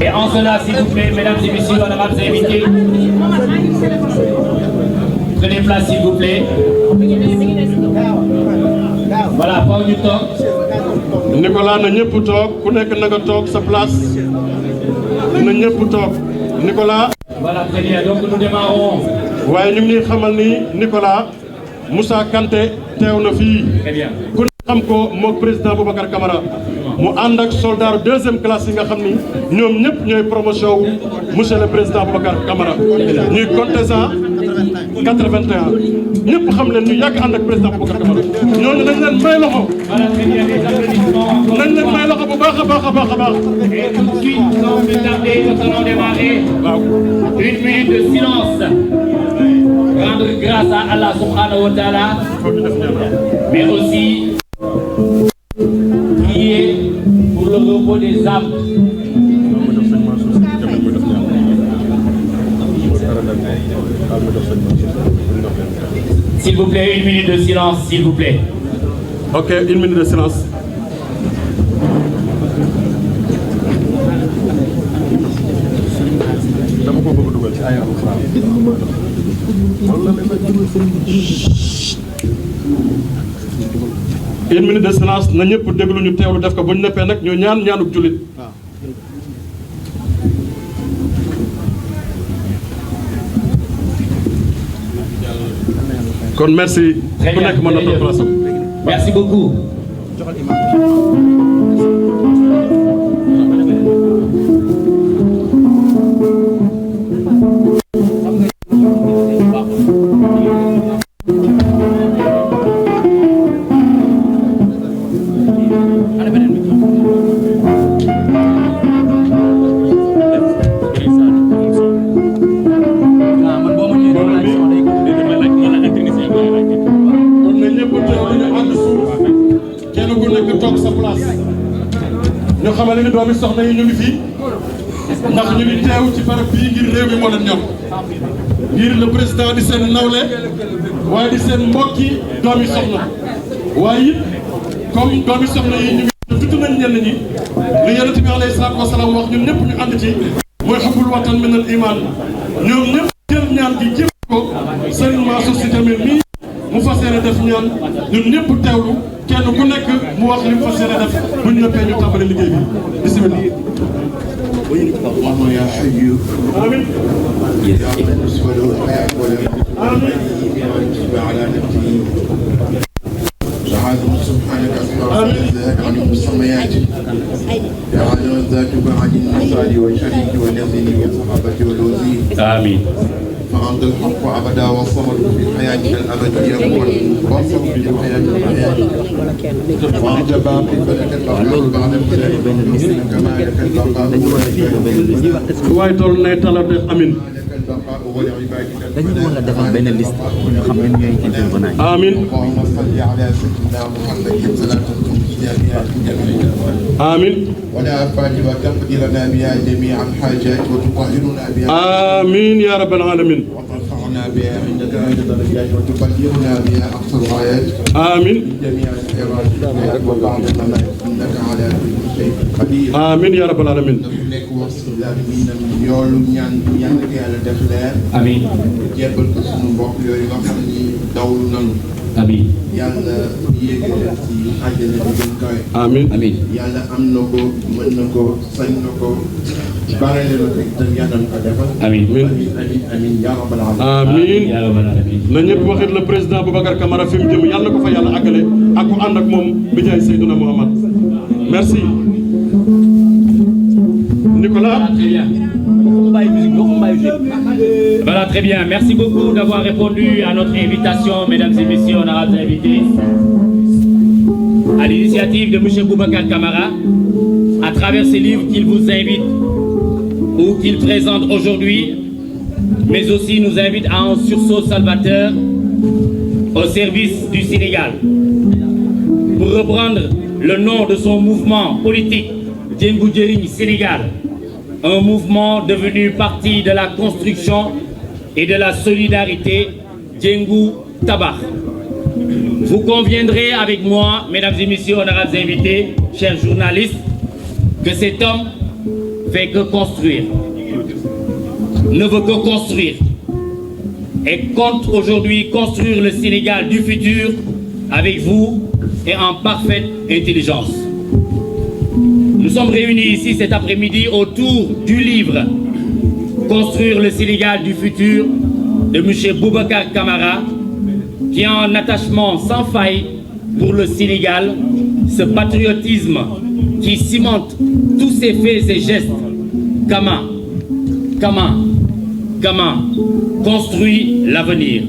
Et en cela, s'il vous plaît, mesdames et messieurs, honorables invités, prenez place, s'il vous plaît. Voilà, pas du temps. Nicolas, na ñëpp toog ku nekk na nga toog sa place na ñëpp toog Nicolas. Voilà, très bien. Donc nous démarrons. waaye ñu ngi xamal ni Nicolas Moussa Kanté teew na fii. Très bien. ku ne xam ko moog président Boubacar Camara mu ànd ak soldat deuxième classe yi nga xam ni ñoom ñëpp ñooy promotion wu monsieur le président Boubacar Camara ñuy contingent 81 ñëpp xam leen ñu yàgg ànd ak président Boubacar Camara ñooñu nañ leen may loxo. Voilà, très bien. Les applaudissements. nañ leen may loxo bu baax a baax a baax a baax. Et tout de suite, sans plus tarder, nous allons démarrer. waaw. Une minute de silence. Rendre grâce à Allah subhanahu wa ta'ala, mais aussi prier pour le repos des âmes. S'il vous plaît, une minute de silence, s'il vous plaît. Ok, une minute de silence. Une minute de silence na ñëpp déglu ñu teewlu def ko bu ñu neppee nag ñu ñaan ñaanuk jullit. kon merci. ku nekk mën na toog place am. Merci beaucoup. ñu xamale ni doomi soxna yi ñu ngi fii ndax ñu ngi teew ci barab bii ngir réew mi moo leen ñor ngir le président di seen nawle waaye di seen mbokki doomi soxna waaye it comme doomi soxna yi ñu ngi tudd nañ ñenn ñi li yonent bi alayhi salaatu wasalaam wax ñun ñëpp ñu ànd ci mooy xubbul watan min al iman ñoom ñëpp jël ñaan gi jël ko sëriñ Mansour Sy tamit mii mu fas yéene def ñaan ñun ñëpp teewlu kenn ku nekk mu wax li mu fas yéene def buñ nëppee ñu tàmbali liggéey bi bismillah. اللهم يا حي آمين يا بالنسبة له الحياة آمين على نفسه سبحانك سبحانك أسماء الذات عن المسميات يا عالم الذات بعد النصال والشريك والنزيل والصحابة والوزير آمين. فأنت الحق أبدا والصمد في حياتك الأبدية والصمد في حياتك الحياتية وأنت باقي فلك البقاء بعد الخلاف كما لك البقاء waaye toll nay talate amin dañu mën a defal benn liste ñu xam ne ñooy intervenant yi. amin اللهم صل على سيدنا محمد صلاة جميعا amin ولا فاتحة تقضي لنا بها جميع الحاجات وتطهرنا بها amin ya rabbal alamin وترفعنا بها عندك أعلى درجات وتبلغنا بها أقصى الغايات amin جميع الخيرات وبعد الممات إنك على كل شيء قدير amin ya rabbal alamin nekk wax si laaj bi nag yoolu ñaan ñaan ko yàlla def leer Amin. jébbal ko suñu mbokk yooyu nga xam ni dawlu nanu Amin. yàlla yéege leen ci àjjana bi gën kawe amin Amin. yàlla am na ko mën na ko sañ na ko barale na ko itam yàlla na ko defal Amin. amin amin amin yaa rabbal alamin amin Ya Rabbal Alamin. na ñëpp waxit le président Boubacar Camara fi mu jëm yàlla na ko fa yàlla àggale ak ku ànd ak moom bi jaay Seydouna Muhammad merci Nicolas. Très bien. Voilà, très bien. Merci beaucoup d'avoir répondu à notre invitation, mesdames et messieurs, honorables invités. À l'initiative de M. Boubacar Camara, à travers ces livres qu'il vous invite ou qu'il présente aujourd'hui, mais aussi nous invite à un sursaut salvateur au service du Sénégal. Pour reprendre le nom de son mouvement politique, Djengou Djering Sénégal, un mouvement devenu partie de la construction et de la solidarité Djengou Tabar. Vous conviendrez avec moi, mesdames et messieurs, honorables invités, chers journalistes, que cet homme fait que construire, ne veut que construire et compte aujourd'hui construire le Sénégal du futur avec vous et en parfaite intelligence. Nous sommes réunis ici cet après-midi autour du livre Construire le Sénégal du futur de M. Boubacar Camara, qui a un attachement sans faille pour le Sénégal, ce patriotisme qui cimente tous ses faits et gestes. Kama construit l'avenir.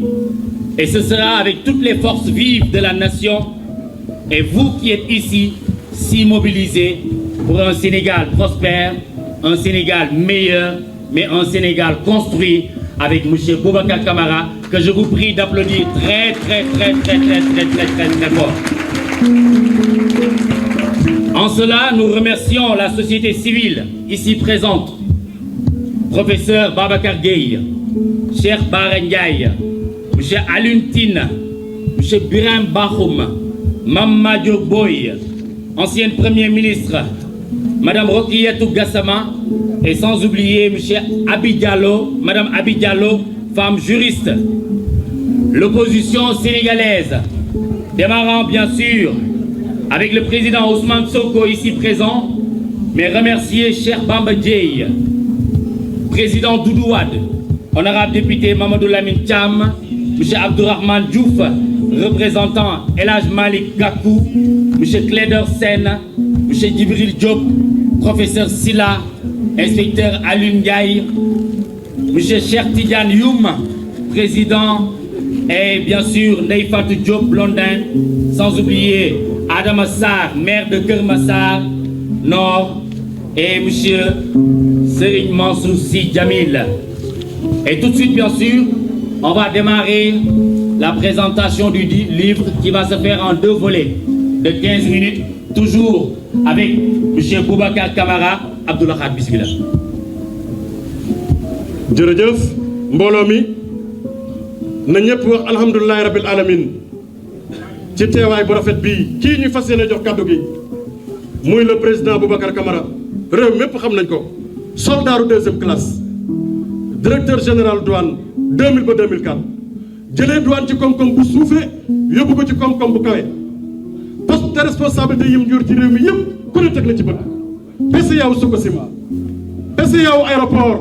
Et ce sera avec toutes les forces vives de la nation et vous qui êtes ici, si mobilisés pour un Sénégal prospère, un Sénégal meilleur, mais un Sénégal construit avec M. Boubacar Camara, que je vous prie d'applaudir très fort. En cela, nous remercions la société civile ici présente, professeur Babacar Gueye, Cheikh Bara Ndiaye, M. Alioune Tine, M. Biram Bakhoum, Mame Madior Boye, ancienne Premier ministre, Madame Rokiatou Gassama, et sans oublier M. Abi Diallo, Madame Abi Diallo, femme juriste. L'opposition sénégalaise, démarrant bien sûr avec le président Ousmane Sonko ici présent, mais remercier Cheikh Bamba Dièye, président Doudou Wade, honorable député Mamadou Lamine Thiam, M. Abdourahmane Diouf, représentant El Hadj Malick Gakou, M. Clédor Sène, M. Djibril Diop, professeur Silla, inspecteur Alioune Ndiaye, M. Cheikh Tidiane Youm, président, et bien sûr Ndeye Fatou Diop Blondin, sans oublier Adama Sarr, maire de Keur Massar Nord, et M. Serigne Mansour Sy Djamil. Et tout de suite, bien sûr, on va démarrer la présentation du livre qui va se faire en 2 volets de 15 minutes, toujours avec M. Boubacar Camara. Abdoulaye Khat, bismillah. jërëjëf mbooloo mi na ñëpp wax alhamdulilahi rabbil alamin ci teewaay bu rafet bii kii ñu fas yéene jox kàddu gi muy le président Boubacar Camara réew mépp xam nañ ko soldaaru 2e classe directeur général douane 2000 ba 2004 jëlee douane ci koom-koom bu suufee yóbbu ko ci koom-koom bu kawe poste de responsabilité yim jur ci réew mi yëpp ku ne teg na ci bët PCA wu Sococim PCA wu aéroport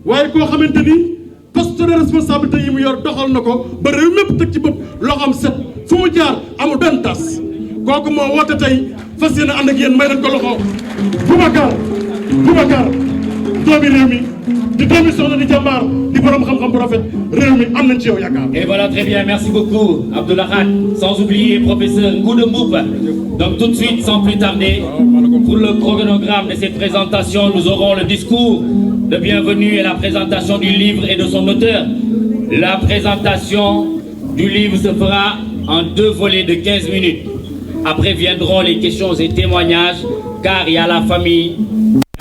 waaye koo xamante ni poste de responsabilité yi mu yor doxal na ko ba réew mépp teg ci bët loxoom set fu mu jaar amul benn tas kooku moo woote tey fas yéene ànd ak yéen may leen ko loxo Boubacar doomi réew mi di doomi soxna di jàmbaar di borom xam-xam bu rafet réew mi am nañ ci yow yaakaar. Et voilà, très bien, merci beaucoup Abdoulaye Khat, sans oublier professeur Ngouda Mboup. Donc tout de suite, sans plus tarder, pour le chronogramme de cette présentation, nous aurons le discours de bienvenue et la présentation du livre et de son auteur. La présentation du livre se fera en 2 volets de 15 minutes. Après viendront les questions et témoignages, car il y a la famille,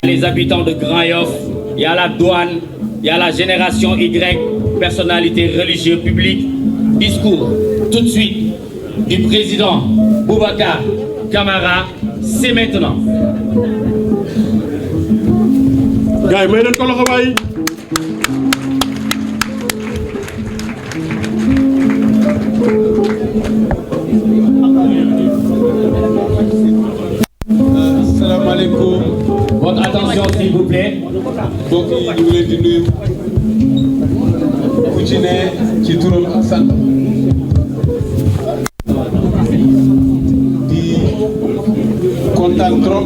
il y a les habitants de Grand Yoff, il y a la douane, il y a la génération Y, personnalité religieuse publique. Discours tout de suite du président Boubacar Camara, c'est maintenant. Gars yi may leen ko loxo waay. asalaamaaleykum. Votre attention s'il vous plaît. mbokk yi ñu ngi leen di nuyu ku ci ne ci turam ak sant di kontaan trop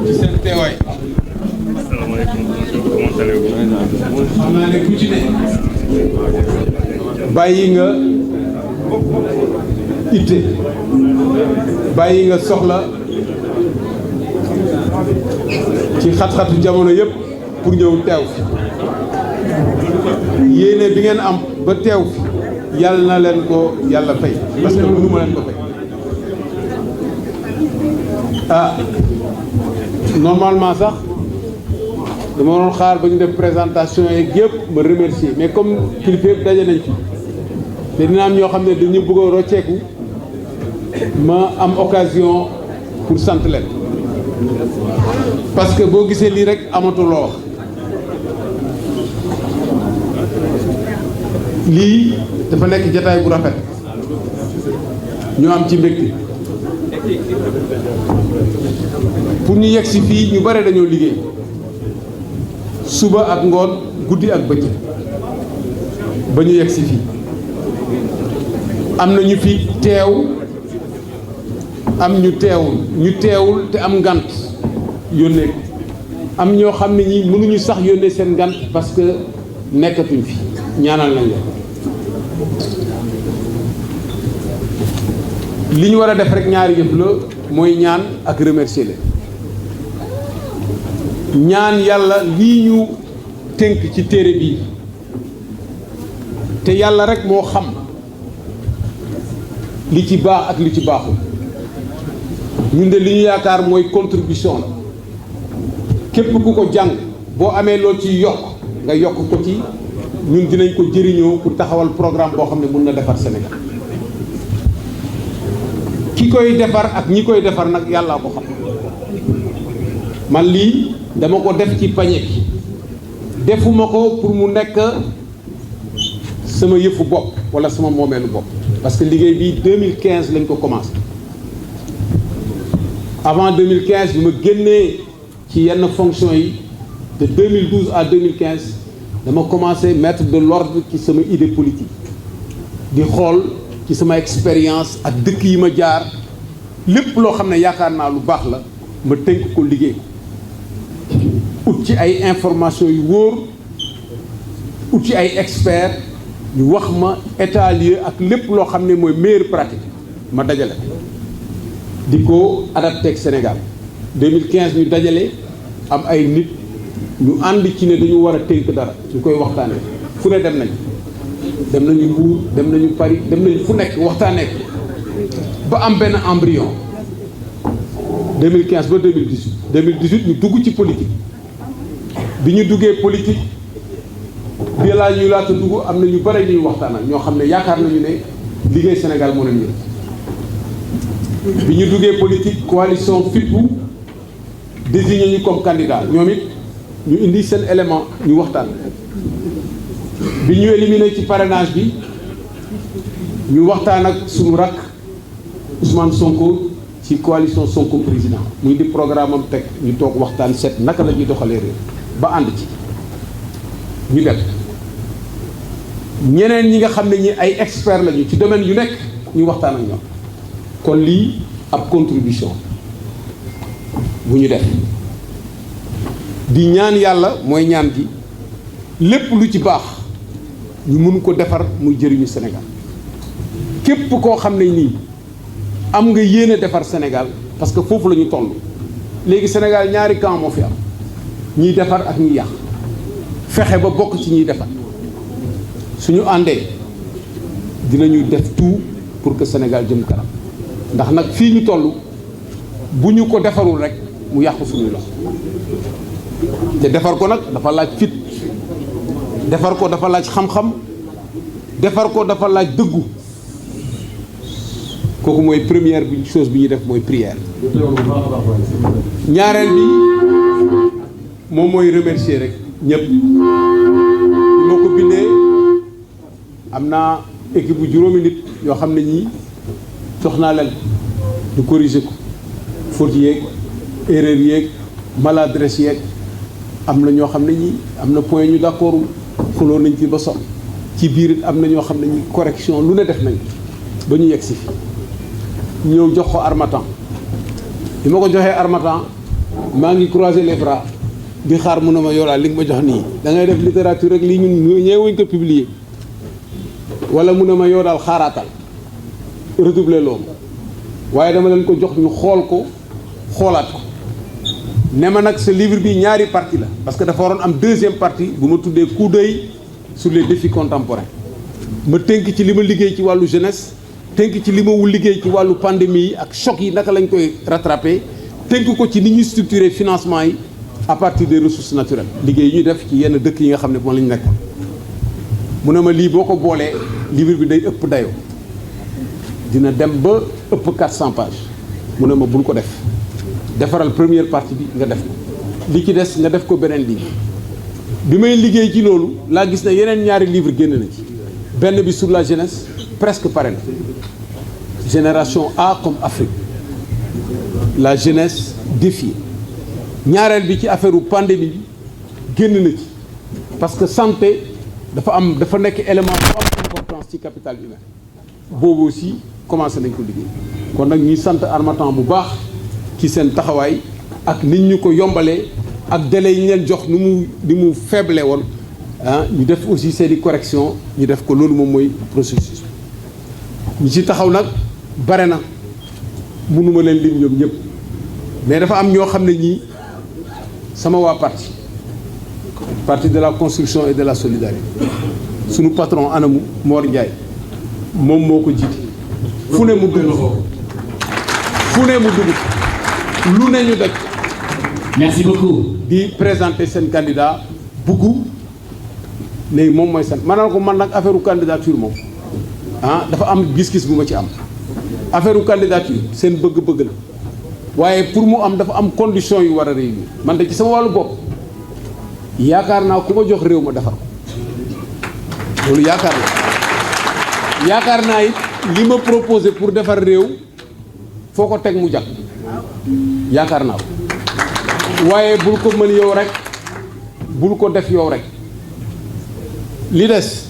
ci seen teewaay. xam naa ne ku ci ne bàyyi nga itte bàyyi nga soxla ci xat-xatu jamono yëpp pour ñëw teew fi yéene bi ngeen am ba teew fi yàlla na leen ko yàlla fay parce que mënu ma leen ko fay normalement sax dama doon xaar ba ñu def présentation yeeg yëpp ma remercier mais comme kilifa yëpp daje nañ fi te dina am ñoo xam ne dañu bëgg a rocceeku ma am occasion pour sant leen parce que boo gisee lii rek amatuloo wax lii dafa nekk jataay bu rafet ñu am ci mbégte pour ñu yegg si fii ñu bare dañoo liggéey suba ak ngoon guddi ak bëccëg ba ñu yegg si fii am na ñu fi teew am ñu teewul te am ngant yónnee ko am ñoo xam ne ñi mënuñu sax yónnee seen ngant parce que nekkatuñ fi ñaanal nañ leen li ñu war a def rek ñaari yëf la mooy ñaan ak remercier leen ñaan yàlla lii ñu tënk ci téere bii te yàlla rek moo xam li ci baax ak li ci baaxul ñun de li ñu yaakaar mooy contribution la képp ku ko jàng boo amee loo ci yokk nga yokk ko ci ñun dinañ ko jëriñoo pour taxawal programme boo xam ne mun na defar Sénégal ki koy defar ak ñi koy defar nag yàllaa ko xam man lii dama ko def ci pañe bi defuma ko pour mu nekk sama yëfu bopp wala sama moomeelu bopp parce que liggéey bi 2015 lañ ko commencé avant 2015 bi ma génnee ci yenn fonction yi de 2012 à 2015 dama commencé mettre de l'ordre ci sama idée politique di xool ci sama expérience ak dëkk yi ma jaar lépp loo xam ne yaakaar naa lu baax la ma tënk ko liggéey ut ci ay information yu wóor ut ci ay experts ñu wax ma état lieu ak lépp loo xam ne mooy meilleure pratique ma dajale di ko adapté ak Sénégal 2015 ñu dajale am ay nit ñu ànd ci ne dañu war a tënk dara ñu koy waxtaanee fu ne dem nañu Mbour dem nañu Paris dem nañu fu nekk waxtaanee ko ba am benn embryon 2015 ba 2018 ñu dugg ci politique bi ñu duggee politique bi laa ñuy laata dugg am na ñu bare ñuy waxtaanal ñoo xam ne yaakaar nañu ne liggéey Sénégal moo leen yëg bi ñu duggee politique coalition Fippu désigné ñu comme candidat ñoom it ñu indi seen élément ñu waxtaan bi ñu éliminé ci parrainage bi ñu waxtaan ak suñu rakk Ousmane Sonko ci coalition Sonko président muy di programme am teg ñu toog waxtaan seet naka la ñuy doxalee réew ba ànd ci ñu def ñeneen ñi nga xam ne ñi ay expert lañu ci domaine yu nekk ñu waxtaan ak ñoom kon lii ab contribution bu ñu def di ñaan yàlla mooy ñaan gi lépp lu ci baax ñu mun ko defar muy jëriñu Sénégal képp koo xam ne nii am nga yéene defar Sénégal parce que foofu la ñu toll léegi Sénégal ñaari camp moo fi am ñiy defar ak ñiy yàq fexe ba bokk ci ñiy defar suñu àndee dinañu def tout pour que Sénégal jëm kanam ndax nag fii ñu toll bu ñu ko defarul rek mu yàqu suñuy loxo te defar ko nag dafa laaj fit defar ko dafa laaj xam-xam defar ko dafa laaj dëggu kooku mooy première bi chose bi ñuy def mooy prière ñaareel bi moom mooy remercier rek ñëpp moo ko bindee am naa équipe bu juróomi nit yoo xam ne ñii jox naa leen du corriger ko faute yeeg erreur yeeg maladresse yeeg am na ñoo xam ne ñii am na point ñu d'accord xuloo nañ ci ba sonn ci biir it am na ñoo xam ne ñi correction lu ne def nañ ba ñu yegg si fi ñëw jox ko Harmattan bi ma ko joxee Harmattan maa ngi croiser les bras di xaar mu ne ma yow daal li nga ma jox nii da ngay def littérature rek lii ñun ñeewuñ ko publier wala mu ne ma yow daal xaaraatal redoubler loolu waaye dama leen ko jox ñu xool ko xoolaat ko ne ma nag ce livre bi ñaari partie la parce que dafa waroon am deuxième partie bu ma tuddee coup d'œil sur les défis contemporains ma tënk ci li ma liggéey ci wàllu jeunesse tënk ci li ma wul liggéey ci wàllu pandémie yi ak choc yi naka lañ koy rattraper tënk ko ci ni ñuy structurer financement yi à partir des ressources naturelles liggéey yi ñuy def ci yenn dëkk yi nga xam ne moom la ñu nekkoon mu ne ma lii boo ko boolee livre bi day ëpp dayoo dina dem ba ëpp 400 pages mu ne ma bul ko def defaral première partie bi nga def ko li ci des nga def ko beneen livre bi may liggéey ci loolu laa gis ne yeneen ñaari livre génn na ci benn bi sur la jeunesse presque pare na génération A comme Afrique la jeunesse défiée ñaareel bi ci affaire pandémie bi génn na ci parce que santé dafa nekk élément bu am importance ci capital humain boobu aussi commencé nañ ko liggéey kon nag ñuy sant Harmattan bu baax ci seen taxawaay ak nit ñu ko yombalee ak délai yi ñu leen jox ni mu faible woon ñu def aussi seeni correction ñu def ko loolu moom mooy processus ñi ci taxaw nag bare na mënuma leen lim ñoom ñëpp mais dafa am ñoo xam ne ñii sama waa parti de la construction et de la solidarité sunu patron anamu Mor Ndiaye moom moo ko jiite fu ne mu dugg lu ne ñu daj. Merci beaucoup. di présenter seen candidat buggu léegi moom mooy seen maanaam ko man nag affaire candidature moom dafa am gis-gis bu ma ci am affaire candidature seen bëgg-bëgg la waaye pour mu am dafa am condition yu war a réunir man de ci sama wàllu bopp yaakaar naa ku ma jox réew ma defar ko loolu yaakaar naa it li ma proposé pour defar réew foo ko teg mu jag yaakaar naa ko waaye bul ko mën yow rek bul ko def yow rek li des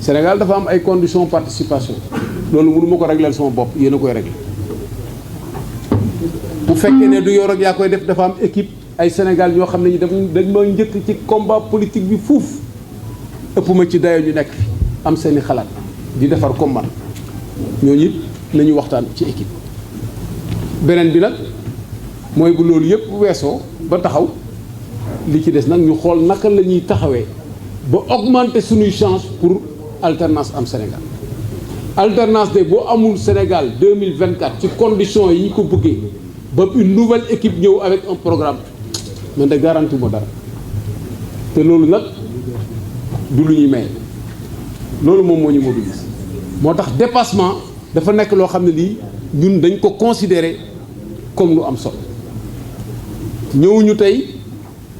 Sénégal dafa am ay conditions participation loolu mënu ma ko régler sama bopp yéen a koy régler bu fekkee ne du yow rek yaa koy def dafa am équipe ay Sénégal ñoo xam ne dañ ma njëkk ci combat politique bi fuuf ëpp ma ci dayo ñu nekk fi am seeni xalaat di defar comme man ñooñu it nañu waxtaan ci équipe beneen bi nag mooy bu loolu yëpp weesoo ba taxaw li ci des nag ñu xool naka la ñuy taxawee ba augmenter suñuy chance pour alternance am Sénégal alternance de boo amul Sénégal 2024 ci conditions yi ñu ko bëggee ba une nouvelle équipe ñëw avec un programme man de garanti ma dara te loolu nag du lu ñuy maye loolu moom moo ñu mobilise moo tax dépassement dafa nekk loo xam ne lii ñun dañ ko considérer comme lu am solo ñëwuñu tey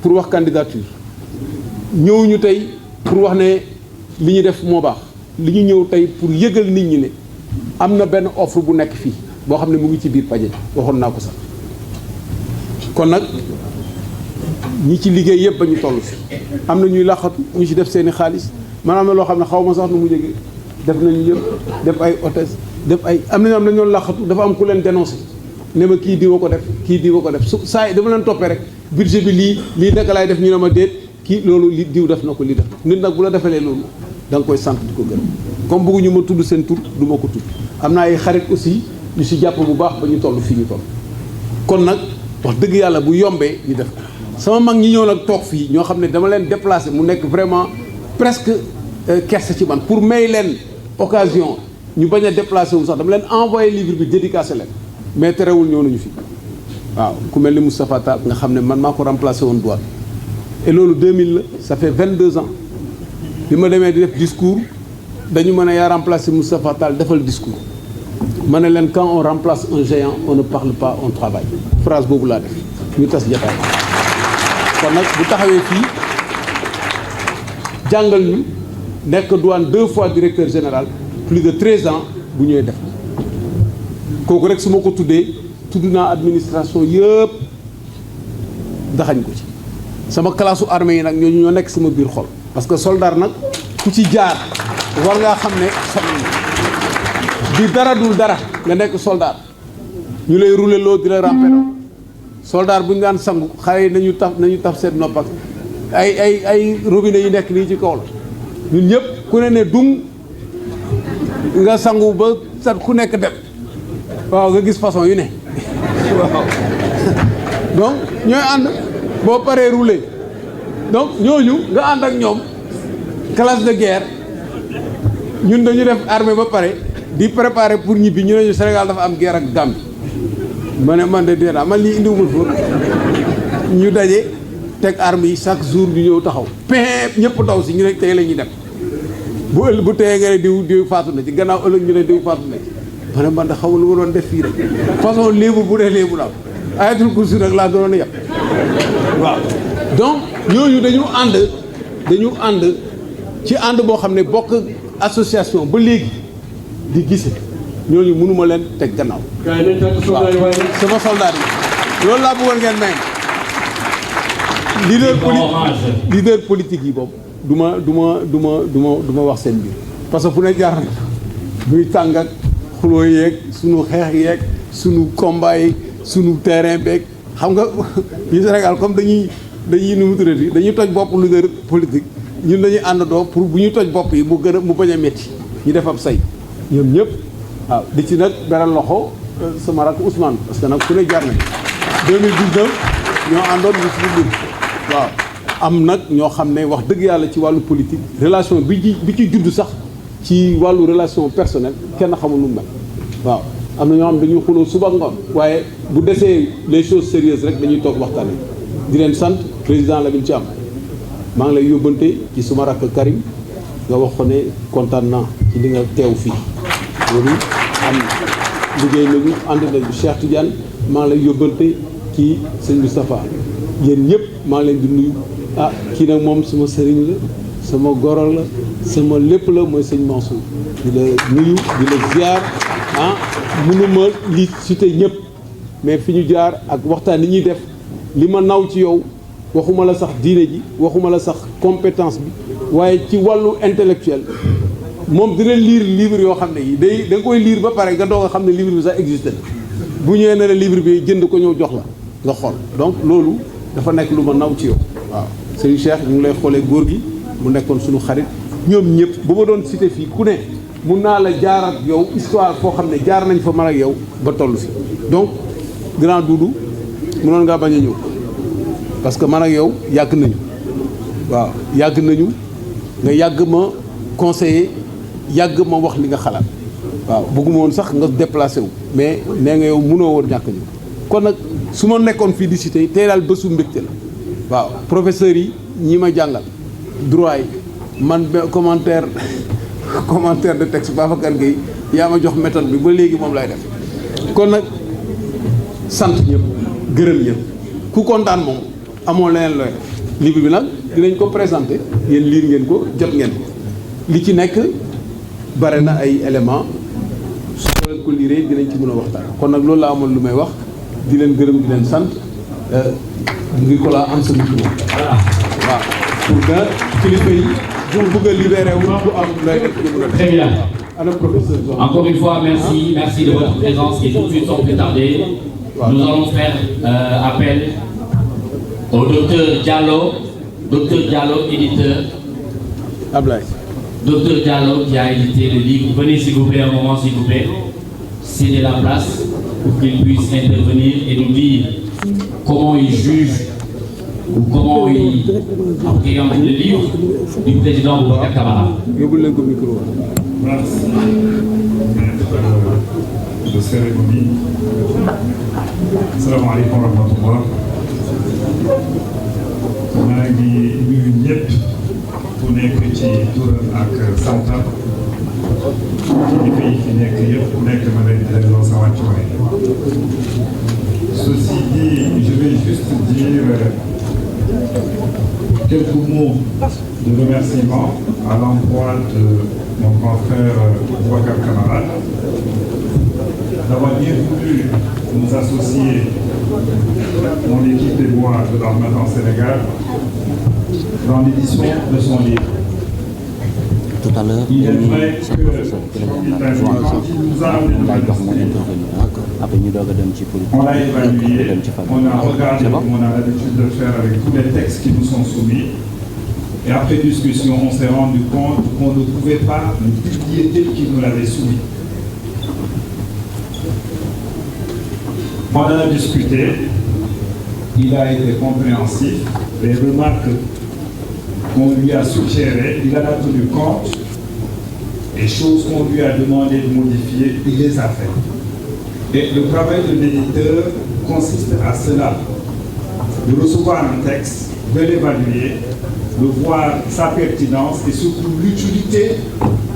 pour wax candidature ñëwuñu tey pour wax ne li ñu def moo baax li ñu ñëw tey pour yëgal nit ñi ne am na benn offre bu nekk fii boo xam ne mu ngi ci biir paje waxoon naa ko sax kon nag ñi ci liggéey yëpp ba ñu toll fi am na ñuy laqatu ñu ci def seeni xaalis man am na loo xam ne xaw ma sax nu mu jógee def nañu yëpp def ay hôtesse def ay am na ñoo xam ne ñoo laqatu dafa am ku leen dénoncé ne ma kii diwa ko def kii diwa ko def su saa yi dama leen toppee rek budget bi lii naka laay def ñu ne ma déet kii loolu li diw def na ko lii def nit nag bu la defalee loolu da nga koy sant di ko gërëm comme bëgguñu ma tudd seen tur du ma ko tudd am naa ay xarit aussi ñu si jàpp bu baax ba ñu toll fii ñu toll kon nag wax dëgg yàlla bu yombee ñu def ko sama mag ñi ñëw nag toog fii ñoo xam ne dama leen déplacé mu nekk vraiment presque kerse ci man pour may leen occasion ñu bañ a déplacé wu sax dama leen envoyé livre bi dédicacé leen mais terewul ñëw nañu fi waaw ku mel ni Moustapha Tall nga xam ne man maa ko remplacé woon douane et loolu 2000 la ça fait 22 ans bi ma demee di def discours dañu mën a yaa remplacé Moustapha Tall defal discours ma ne leen quand on remplace un géant on ne parle pas on travaille phrase boobu laa def ñu tas jataay kon nag bu taxawee fii jàngal ñu nekk douane 2 fois directeur général plus de 13 ans bu ñëwee def kooku rek su ma ko tuddee tudd naa administration yëpp daxañ ko ci sama classe armée yi nag ñooñu ñoo nekk sama biir xol parce que soldat nag ku ci jaar war ngaa xam ne di dara dul dara nga nekk soldat ñu lay rouler loo di la rampeloo soldat bu ñu daan sangu xale yi nañu taf seen nopp ak ay robinet yi nekk nii ci kaw la ñun ñëpp ku ne dung nga sangu ba sat ku nekk dem waaw nga gis façon yu ne waaw donc ñooy ànd boo paree rouler donc ñooñu nga ànd ak ñoom classe de guerre ñun dañu def armée ba pare di préparer pour ñibbi ñu ne ñu Sénégal dafa am guerre ak Gambie ma ne man de déedéet man lii indiwuma fa ñu daje teg armes yi chaque jour ñu ñëw taxaw peep ñëpp daw si ñu ne tey la ñuy dem bu teyee nga ne diw faatu na ci gannaaw ëllëg ñu ne diw faatu na ci ma ne man de xaw ma lu ma doon def fii rek façon léebu bu dee léebu la ayatul kursi nag laa gënoon a yàpp waaw donc ñooñu dañu ànd ci ànd boo xam ne bokk association ba léegi di gise ñooñu mënuma leen teg gannaaw waaw sama soldat yi loolu laa bëggoon ngeen may leader politique yi boobu du ma wax seen biir parce que fu ne jaar na muy tàng ak xuloo yeeg sunu xeex yeeg sunu combat yi sunu terrain beeg xam nga yu Sénégal comme dañuy nu mu tuddati dañuy toj bopp leader politique ñun dañuy àndandoo pour bu ñuy toj bopp yi mu bañ a métti ñu def ab say ñoom ñëpp waaw di ci nag beral loxo sama rakk Ousmane parce que nag fu ne jaar nañ 2019 ñoo àndoon ñu suñu waaw am nag ñoo xam ne wax dëgg yàlla ci wàllu politique relation bi ci judd sax ci wàllu relation personnelle kenn xamul nu mel waaw am na ñoo xam dañuy xuloo suba ngoon waaye bu desee les choses sérieuses rek dañuy toog waxtaan di leen sant président Lamine Thiam maa ngi lay yóbbante ci suma rakk Karim nga wax ko ne kontaan naa ci li nga teew fii loolu am liggéey nañu ànd nañu Cheikh Tidiane maa ngi lay yóbbante ci sëñ Moustapha yéen ñëpp maa ngi leen di nuyu kii nag moom suma sëriñ la sama goro la sama lépp la mooy sëñ Mansour di la nuyu di la ziar mënuma li cité ñëpp mais fi ñu jaar ak waxtaan ni ñuy def li ma naw ci yow waxuma la sax diine ji waxuma la sax compétence bi waaye ci wàllu intellectuel moom dina lire livre yoo xam ne yi da nga koy lire ba pare nga doog a xam ne livre bi sax existé na bu ñëwee ne la livre bi jënd ko ñëw jox la nga xool donc loolu dafa nekk lu ma naw ci yow waaw Serigne Cheikh ñu ngi lay xoolee góor gi mu nekkoon suñu xarit ñoom ñëpp bu ma doon cité fii ku ne mun naa la jaar ak yow histoire foo xam ne jaar nañ fa man ak yow ba toll fi donc grand Doudou mënoon ngaa bañ a ñëw parce que man ak yow yàgg nañu waaw yàgg nañu nga yàgg ma conseiller yàgg ma wax li nga xalaat waaw bëgguma woon sax nga déplacé wu mais nee nga yow mënoo woon ñàkk ñëw kon nag su ma nekkoon fii di cité tey daal bésu mbégte la waaw professeurs yi ñi ma jàngal droit yi man commentaire de texte Babacar Gueye yaa ma jox méthode bi ba léegi moom lay def kon nag sant ñëpp gërëm ñëpp ku kontaan moom amoo leneen looy livre bi nag dinañ ko présenté yéen liir ngeen ko jot ngeen ko li ci nekk bare na ay éléments su leen ko liiree dinañ ci mën a waxtaan kon nag loolu laa amoon lu may wax di leen gërëm di leen sant ngi ko laa am sa micro waaw pour que kilifa yi bu bëgg a libéré wu du am lay def. Très bien. Encore une fois, merci de votre présence et tout de suite sans plus tarder, nous allons faire appel au docteur Diallo, éditeur. Ablaye. Docteur Diallo qui a édité le livre. Venez s'il vous plaît un moment, s'il vous plaît. Cédez la place pour qu'il puisse intervenir et nous dire comment il juge ou comment il appréhende le livre du président Boubacar Camara. Merci, maître de cérémonie. Assalamu alaikum wa rahmatullah. maa ngi nuyu ñëpp ku nekk ci turam ak santam kilifa yi fi nekk yëpp ku nekk ma leen di delloo sa wàccuwaay. Ceci dit, je vais juste dire quelques mots de remerciement à l'endroit de mon grand frère Boubacar Camara d'avoir bien voulu nous associer, mon équipe et moi, de l'Armada en Sénégal, dans l'édition de son livre. Tout à l'heure, il est vrai que quand il nous a amené de on l'a évalué, on a regardé comme on a l'habitude de faire avec tous les textes qui nous sont soumis. Et après discussion, on s'est rendu compte qu'on ne pouvait pas le publier tel qu'il nous l'avait soumis. On en a discuté, il a été compréhensif, les remarques qu'on lui a suggérées, il en a tenu compte, les choses qu'on lui a demandé de modifier, il les a faites. Et le travail de l'éditeur consiste à cela, de recevoir un texte, de l'évaluer, de voir sa pertinence et surtout l'utilité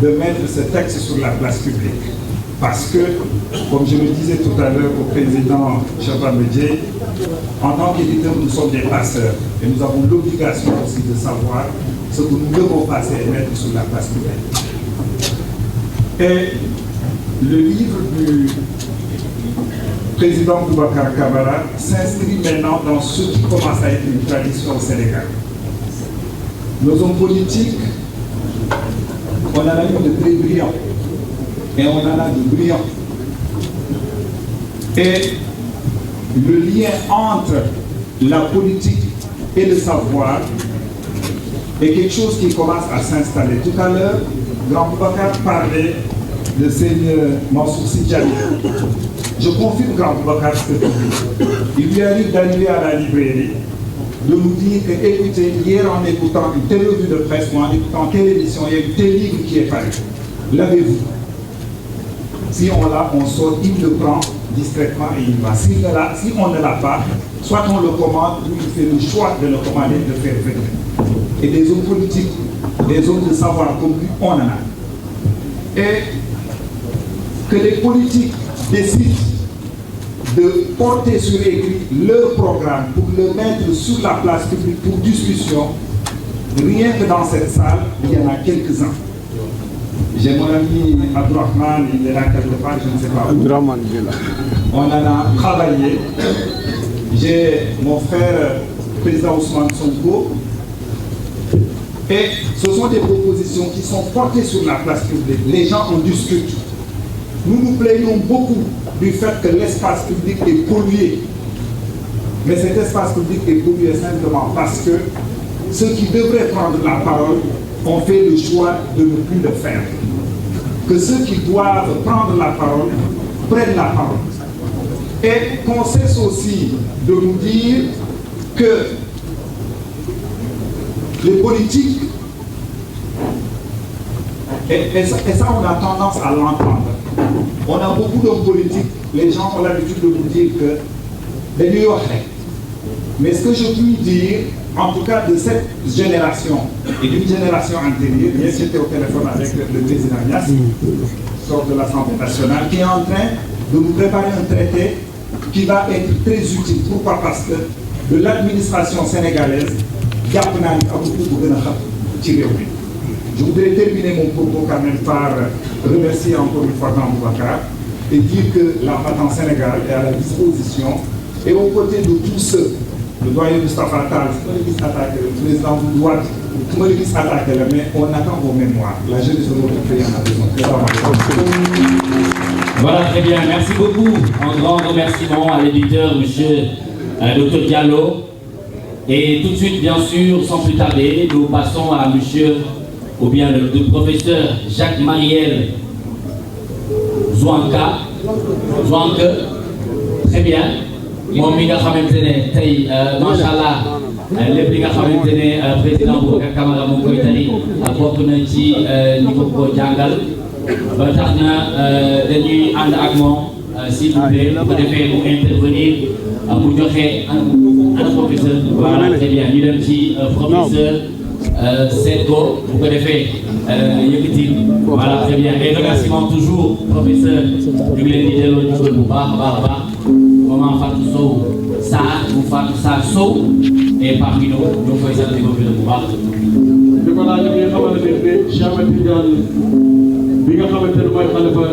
de mettre ce texte sur la place publique. Parce que, comme je le disais tout à l'heure au président Chapamedjé, en tant qu'éditeur, nous sommes des passeurs et nous avons l'obligation aussi de savoir ce que nous devons passer et mettre sur la place publique. Et le livre du président Boubacar Camara s'inscrit maintenant dans ce qui commence à être une tradition au Sénégal. Nos hommes politiques, on en a eu de très brillants et on en a de brillants. Et le lien entre la politique et le savoir est quelque chose qui commence à s'installer. Tout à l'heure, Grand Boubacar parlait de Seigneur Mansour Sy Djamil. Je confirme Grand Boubacar ce que il lui arrive d'arriver à la librairie, de nous dire que, écoutez, hier en écoutant une telle revue de presse ou en écoutant telle émission, il y a un tel livre qui est paru. L'avez-vous? Si on l'a, on sort, il le prend discrètement et il va. Si on ne l'a pas, soit on le commande ou il fait le choix de le commander, de faire venir. Et des hommes politiques, des hommes de savoir comme lui, on en a. Et que les politiques décident de porter sur écrit leur programme pour le mettre sur la place publique pour discussion, rien que dans cette salle, il y en a quelques-uns. J'ai mon ami Abdourahmane, il est là quelque part, je ne sais pas où. On en a travaillé. J'ai mon frère, président Ousmane Sonko. Et ce sont des propositions qui sont portées sur la place publique. Les gens en discutent. Nous nous plaignons beaucoup du fait que l'espace public est pollué. Mais cet espace public est pollué simplement parce que ceux qui devraient prendre la parole ont fait le choix de ne plus le faire. Que ceux qui doivent prendre la parole prennent la parole. Et qu'on cesse aussi de nous dire que les politiques, et ça on a tendance à l'entendre. On a beaucoup d'hommes politiques, les gens ont l'habitude de nous dire que les New Yorkais. Mais ce que je puis dire, en tout cas de cette génération et d'une génération antérieure, hier j'étais au téléphone avec le président Niass, sort de l'Assemblée nationale, qui est en train de nous préparer un traité qui va être très utile. Pourquoi? Parce que de l'administration sénégalaise, je voudrais terminer mon propos quand même par remercier encore une fois Grand Boubacar et dire que la patente Sénégal est à la disposition et aux côtés de tous ceux, le doyen Moustapha Tal, le président Boulouad, mais on attend vos mémoires. La jeunesse de notre pays en a besoin. Voilà, très bien. Merci beaucoup. Un grand remerciement à l'éditeur, M. Dr Diallo. Et tout de suite, bien sûr, sans plus tarder, nous passons à monsieur, ou bien le professeur Jacques-Mariel Zouanka. Très bien. Mon miga xamantene tay machallah lepp li nga xamantene président Boubacar Camara mo koy tari bokk na ci ni ko jangal ba taxna dañuy and ak mom s'il vous plaît bu ko defee mu intervenir mu joxe un professeur. Voilà, très bien. Ñu dem ci professeur Sedko bu ko defee yëkkati. Voilà, très bien. Et remerciement toujours professeur ñu ngi leen di delloo ñu bu baax a baax a baax. Maman Fatou Sow Sarr bu Fatou Sarr Sow et parmi nous ñu ngi koy sant di ko gërëm bu baax. di ko laaj bi nga xamante ne Cheikh Ahmed Tidiane bi nga xamante ne mooy xalifa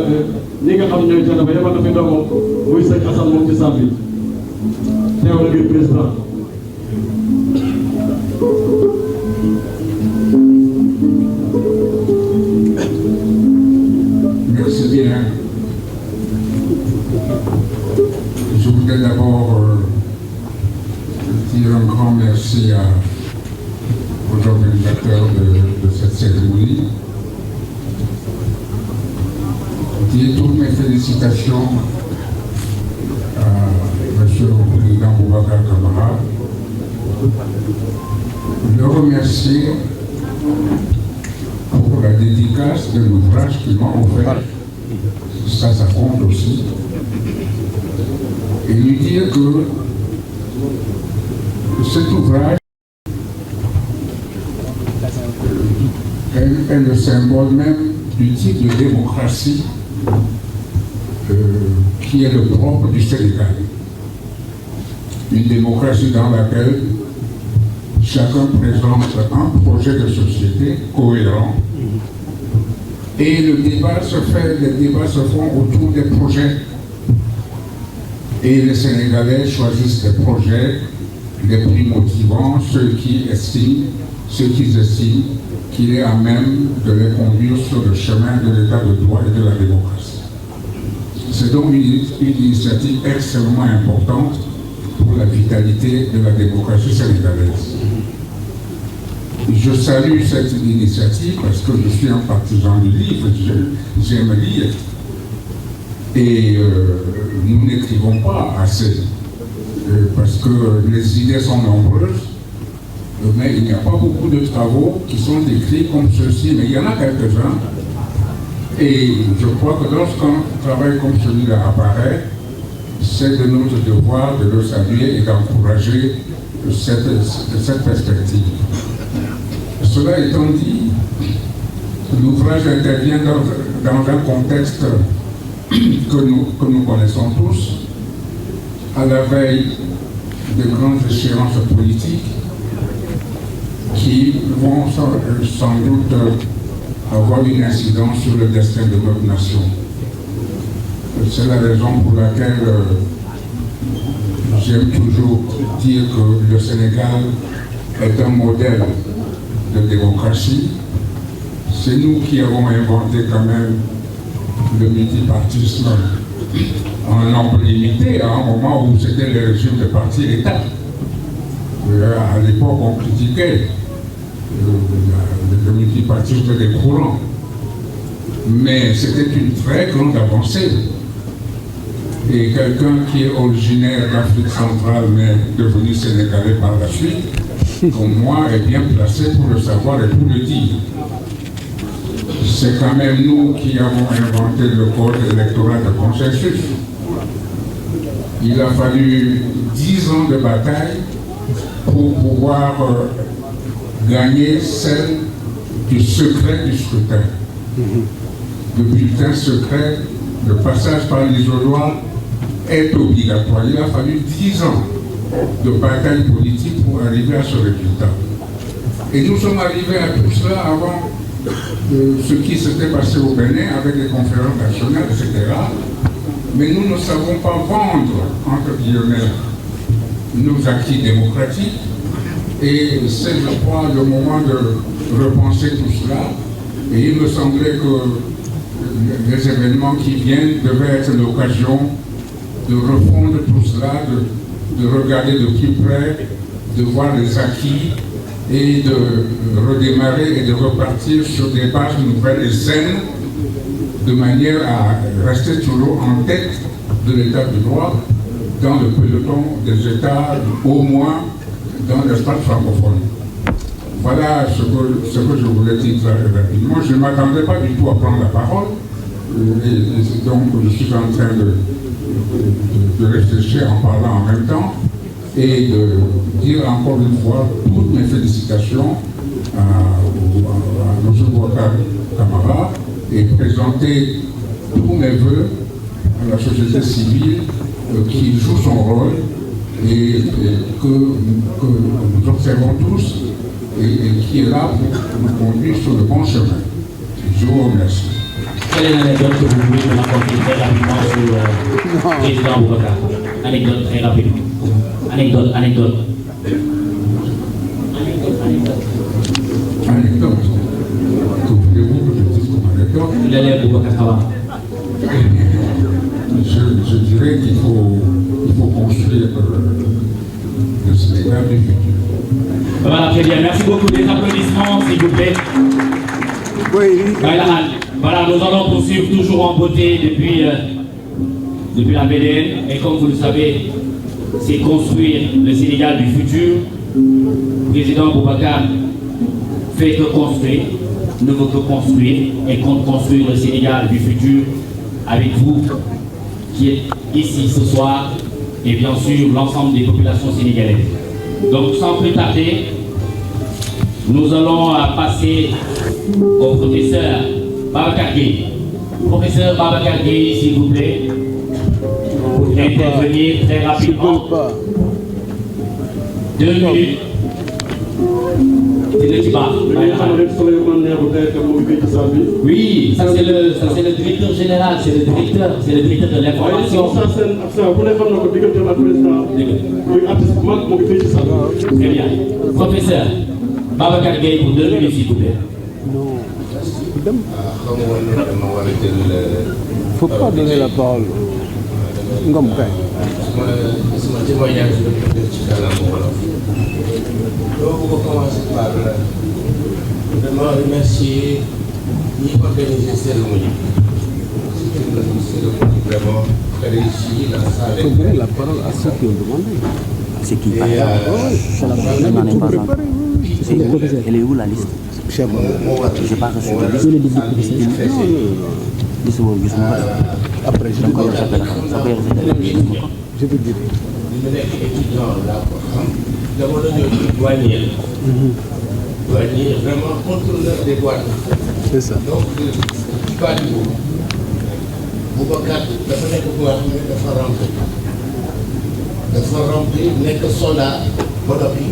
ñi nga xam ñooy Thiénaba yebal na fi doomam muy sëñ Assane moom ci salle bi teew na ngir président. Merci bien. Je voudrais d'abord dire un grand merci aux organisateurs de cette cérémonie. Dire toutes mes félicitations à Monsieur le Président Boubacar Camara. Le remercier pour la dédicace de l'ouvrage qu'il m'a offert. Ça compte aussi. Et lui dire que cet ouvrage est le symbole même du type de démocratie qui est le propre du Sénégal. Une démocratie dans laquelle chacun présente un projet de société cohérent et les débats se font autour des projets. Et les Sénégalais choisissent les projets les plus motivants, ceux qu'ils estiment qu'il est à même de les conduire sur le chemin de l'état de droit et de la démocratie. C'est donc une initiative extrêmement importante pour la vitalité de la démocratie sénégalaise. Je salue cette initiative parce que je suis un partisan du livre, j'aime lire. Et nous n'écrivons pas assez, parce que les idées sont nombreuses, mais il n'y a pas beaucoup de travaux qui sont écrits comme ceux-ci, mais il y en a quelques-uns. Et je crois que lorsqu'un travail comme celui-là apparaît, c'est de notre devoir de le saluer et d'encourager cette perspective. Cela étant dit, l'ouvrage intervient dans un contexte que nous connaissons tous, à la veille de grandes échéances politiques qui vont sans doute avoir une incidence sur le destin de notre nation. C'est la raison pour laquelle j'aime toujours dire que le Sénégal est un modèle de démocratie. C'est nous qui avons inventé quand même le multipartisme en nombre limité, à un moment où c'était le régime de parti État. À l'époque, on critiquait le multipartisme des courants. Mais c'était une très grande avancée. Et quelqu'un qui est originaire d'Afrique centrale, mais devenu sénégalais par la suite, comme moi, est bien placé pour le savoir et pour le dire. C'est quand même nous qui avons inventé le code électoral de consensus. Il a fallu 10 ans de bataille pour pouvoir gagner celle du secret du scrutin. Le bulletin secret, le passage par l'isoloir est obligatoire. Il a fallu 10 ans de bataille politique pour arriver à ce résultat. Et nous sommes arrivés à tout cela avant ce qui s'était passé au Bénin avec les conférences nationales, etc. Mais nous ne savons pas vendre, entre guillemets, nos acquis démocratiques. Et c'est, je crois, le moment de repenser tout cela. Et il me semblait que les événements qui viennent devaient être l'occasion de refondre tout cela, de regarder de plus près, de voir les acquis et de redémarrer et de repartir sur des bases nouvelles et saines, de manière à rester toujours en tête de l'état de droit dans le peloton des États, au moins dans l'espace francophone. Voilà ce que je voulais dire très rapidement. Je ne m'attendais pas du tout à prendre la parole, et donc je suis en train de réfléchir en parlant en même temps, et de dire encore une fois toutes mes félicitations à M. Boubacar Camara et présenter tous mes voeux à la société civile qui joue son rôle et que nous observons tous et qui est là pour nous conduire sur le bon chemin. Je vous remercie. Quelle est l'anecdote que vous voulez nous raconter très rapidement sur le président Boubacar? Anecdote très rapide. Anecdote. Anecdote. Que voulez-vous que je dise comme anecdote? L'élève Boubacar Camara. Je dirais qu'il faut construire le Sénégal du futur. Voilà, très bien. Merci beaucoup. Des applaudissements, s'il vous plaît. Voilà, nous allons poursuivre toujours en beauté depuis la BDN. Et comme vous le savez, c'est construire le Sénégal du futur. Le président Boubacar fait que construire, ne veut que construire et compte construire le Sénégal du futur avec vous qui êtes ici ce soir et bien sûr l'ensemble des populations sénégalaises. Donc sans plus tarder, nous allons passer au professeur Babacar Gueye. Professeur Babacar Gueye, s'il vous plaît, pour intervenir très rapidement. 2 minutes. Oui, ça c'est le directeur général, c'est le directeur de l'information. Très bien. Professeur Babacar Gueye pour 2 minutes, s'il vous plaît. Faut pas donner la parole. Ngom kay. Sama témoignage bi ci kàllaama wolof. Donc on commence par vraiment remercier ñi organiser cérémonie. C'est une cérémonie vraiment très réussie. La salle Faut donner la parole à ceux qui ont demandé. C'est qui par Je n'en ai pas encore. Elle est où la liste? Je n'ai pas reçu la liste. Liste boobu gisuma ko. Après je vais dire. Je te dirai. Li mu nekk étudiant laa ko xam. Dama la ñëw ci douanier. Douanier vraiment contrôleur des douanes. C'est ça. Donc ci bàyyi boobu Boubacar dafa nekk bu nga xam ne dafa rempli nekk soldat ba noppi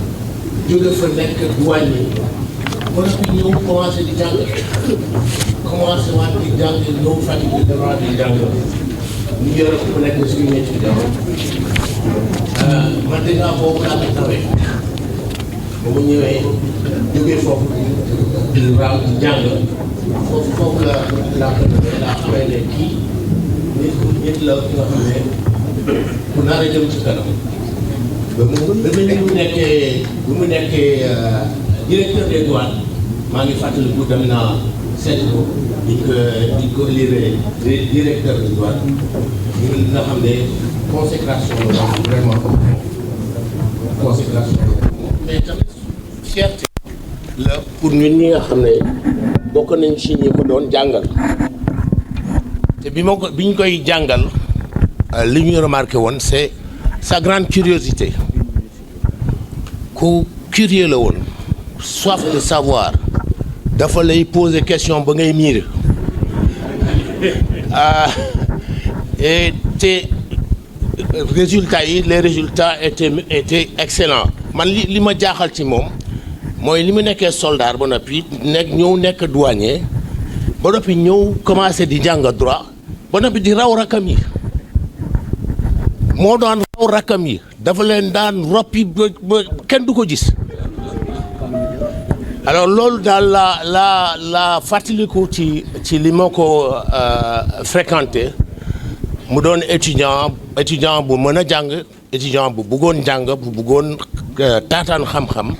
jóge fa nekk douanier ba noppi ñëw commencé di jàng commencé waat di jàng ñëw Fatick di devoir di jàng ñu yore ko nekk suñu étudiant man dinaa boobu laa ko tawee ba mu ñëwee jógee foofu di raam di jàng foofu la xamee ne kii nit la nga xam ne ku nar a jëm ci kanam ba mu nekkee directeur des douanes maa ngi fàttaliku dem naa seet ko di ko lire directeur des douanes ñu nga xam ne consécration la wax vraiment consécration mais tamit fierté la pour ñun ñi nga xam ne bokk nañ ci ñi ko doon jàngal te bi ñu koy jàngal li ñuy remarqué woon c'est sa grande curiosité ku curieux la woon soif de savoir dafa lay poser question ba ngay miir et te les résultats étaient excellents man li ma jaaxal ci moom mooy li mu nekkee soldat ba noppi nekk douanier ba noppi ñëw commencé di jàng droit ba noppi di raw rakam yi moo daan raw rakam yi dafa leen daan roppi ba kenn du ko gis alors loolu daal la fàttaliku ci li ma ko fréquenté mu doon étudiant bu mën a jàng étudiant bu bëggoon jàng bu bëggoon taataan xam-xam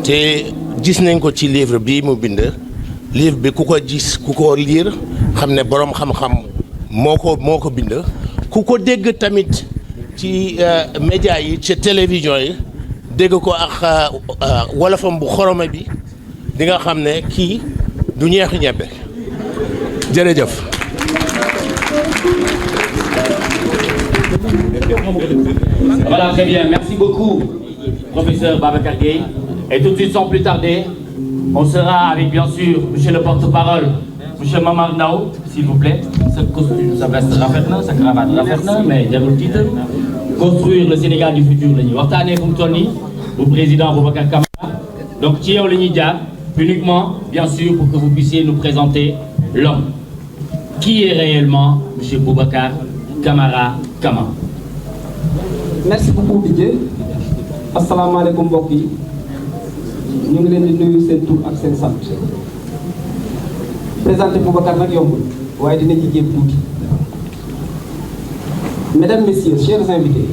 te gis nañ ko ci livre bi mu bind livre bi ku ko gis ku ko lire xam ne boroom xam-xam moo ko bind ku ko dégg tamit ci média yi ci télévision yi dégg ko ak wolofam bu xorome bi di nga xam ne kii du ñeexi ñebbe jërëjëf. Voilà, très bien. Merci beaucoup, professeur Babacar Gueye. Et tout de suite, sans plus tarder, on sera avec, bien sûr, monsieur le porte-parole, monsieur Mamar Ndao, s'il vous plaît. Ce costume, sa veste rafet na, sa cravate rafet na, mais jarul titre. Construire le Sénégal du futur la ñuy waxtaanee fu mu toll nii bu président Boubacar Camara. Donc ci yow la ñuy jaar uniquement, bien sûr, pour que vous puissiez nous présenter l'homme. Qui est réellement monsieur Boubacar Camara Kama? Merci beaucoup Didier. asalaamaaleykum mbokk yi ñu ngi leen di nuyu seen tur ak seen sant. Présenté Boubacar nag yombul waaye dina ci jéem tuuti. Mesdames, Messieurs, chers invités,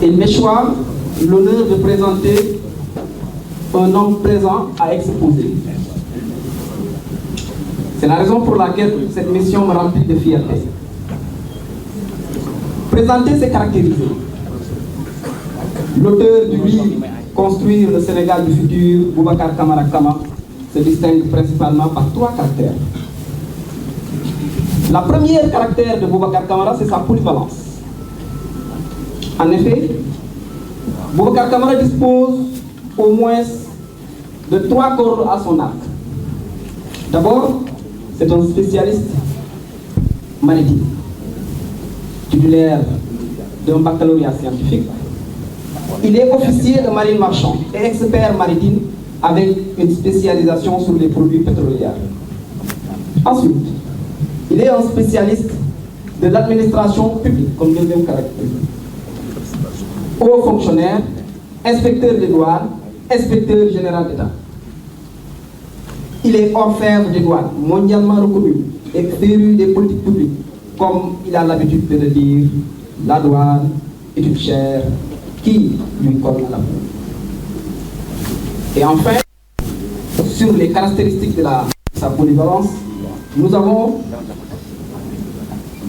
il m'échoit l'honneur de présenter un homme présent à exposer. C'est la raison pour laquelle cette mission me remplit de fierté. Présenter, c'est caractériser. L'auteur du livre Construire le Sénégal du futur, Boubacar Camara Kama, se distingue principalement par 3 caractères. La première caractère de Boubacar Camara, c'est sa polyvalence. En effet, Boubacar Camara dispose au moins de 3 cordes à son arc. D'abord, c'est un spécialiste maritime, titulaire d'un baccalauréat scientifique. Il est officier de marine marchand et expert maritime avec une spécialisation sur les produits pétroliers. Ensuite, il est un spécialiste de l'administration publique comme deuxième caractéristique. Haut fonctionnaire, inspecteur des douanes, inspecteur général d'État. Il est orfèvre des douanes, mondialement reconnu et féru des politiques publiques, comme il a l'habitude de le dire, la douane est une chair qui lui colle à la peau. Et enfin, sur les caractéristiques de sa polyvalence, nous avons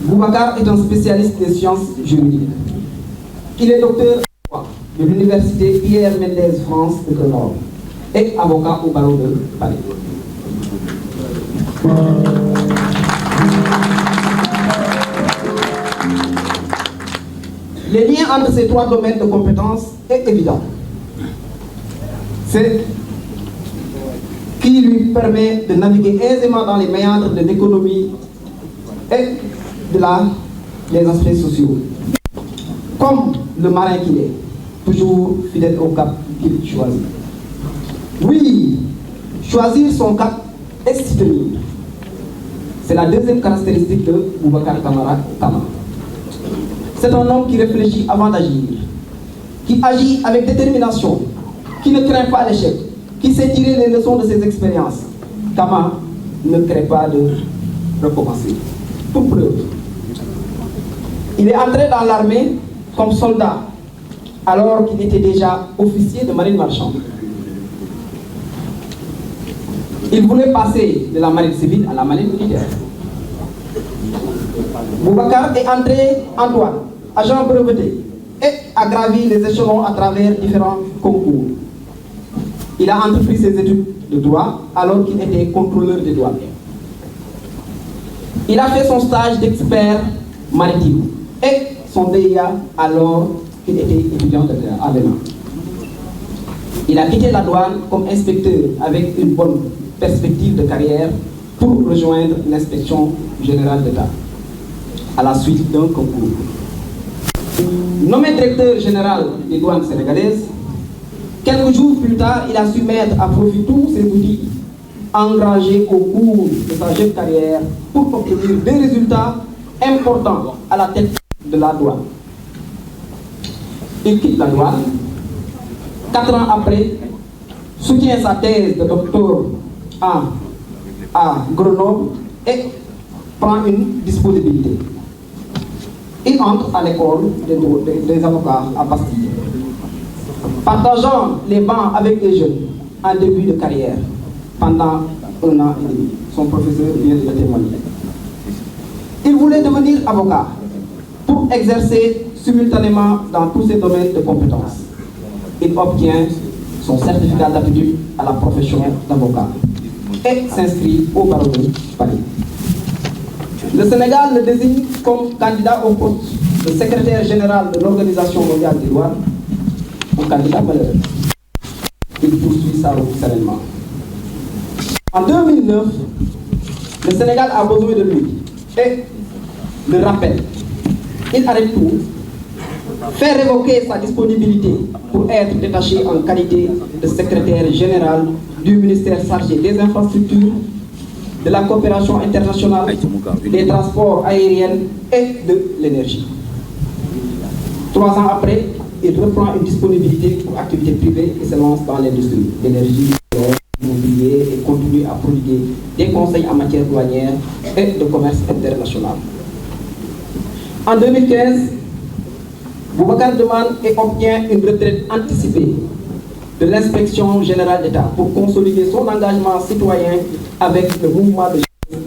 Boubacar est un spécialiste des sciences juridiques. Il est docteur de l'université Pierre Mendès France de Grenoble et avocat au barreau de Paris. Les liens entre ces trois domaines de compétences est évident. C'est qui lui permet de naviguer aisément dans les méandres de l'économie et des aspects sociaux. Comme le marin qu'il est, toujours fidèle au cap qu'il choisit. Oui, choisir son cap et s'y tenir. C'est la deuxième caractéristique de Boubacar Camara. C'est un homme qui réfléchit avant d'agir, qui agit avec détermination, qui ne craint pas l'échec, qui sait tirer les leçons de ses expériences. Kama ne craint pas de recommencer. Pour preuve, il est entré dans l'armée comme soldat, alors qu'il était déjà officier de marine marchande. Il voulait passer de la marine civile à la marine militaire. Boubacar est entré en douane, agent breveté, et a gravi les échelons à travers différents concours. Il a entrepris ses études de droit alors qu'il était contrôleur des douanes. Il a fait son stage d'expert maritime et son DIA alors qu'il était étudiant à l'ENA. Il a quitté la douane comme inspecteur avec une bonne perspective de carrière pour rejoindre l'inspection générale d'État à la suite d'un concours. Nommé directeur général des douanes sénégalaises, quelques jours plus tard, il a su mettre à profit tous ses outils engagés au cours de sa jeune carrière pour obtenir des résultats importants à la tête de la douane. Il quitte la douane. 4 ans après, soutient sa thèse de doctorat à Grenoble et prend une disponibilité. Il entre à l'école des avocats à Bastille, partageant les bancs avec les jeunes en début de carrière pendant 1 an et demi. Son professeur vient de le témoigner. Il voulait devenir avocat pour exercer simultanément dans tous ses domaines de compétences. Il obtient son certificat d'aptitude à la profession d'avocat et s'inscrit au barreau de Paris. Le Sénégal le désigne comme candidat au poste de secrétaire général de l'Organisation mondiale des douanes, un candidat malheureux. Il poursuit sa route sereinement. En 2009, le Sénégal a besoin de lui et le rappelle. Il arrête tout, fait révoquer sa disponibilité pour être détaché en qualité de secrétaire général du ministère chargé des infrastructures, de la coopération internationale, des transports aériens et de l'énergie. 3 ans après, il reprend une disponibilité pour activités privées et se lance dans l'industrie, l'énergie, l'immobilier et continue à prodiguer des conseils en matière douanière et de commerce international. En 2015, Boubacar demande et obtient une retraite anticipée de l'inspection générale d'État pour consolider son engagement citoyen avec le mouvement de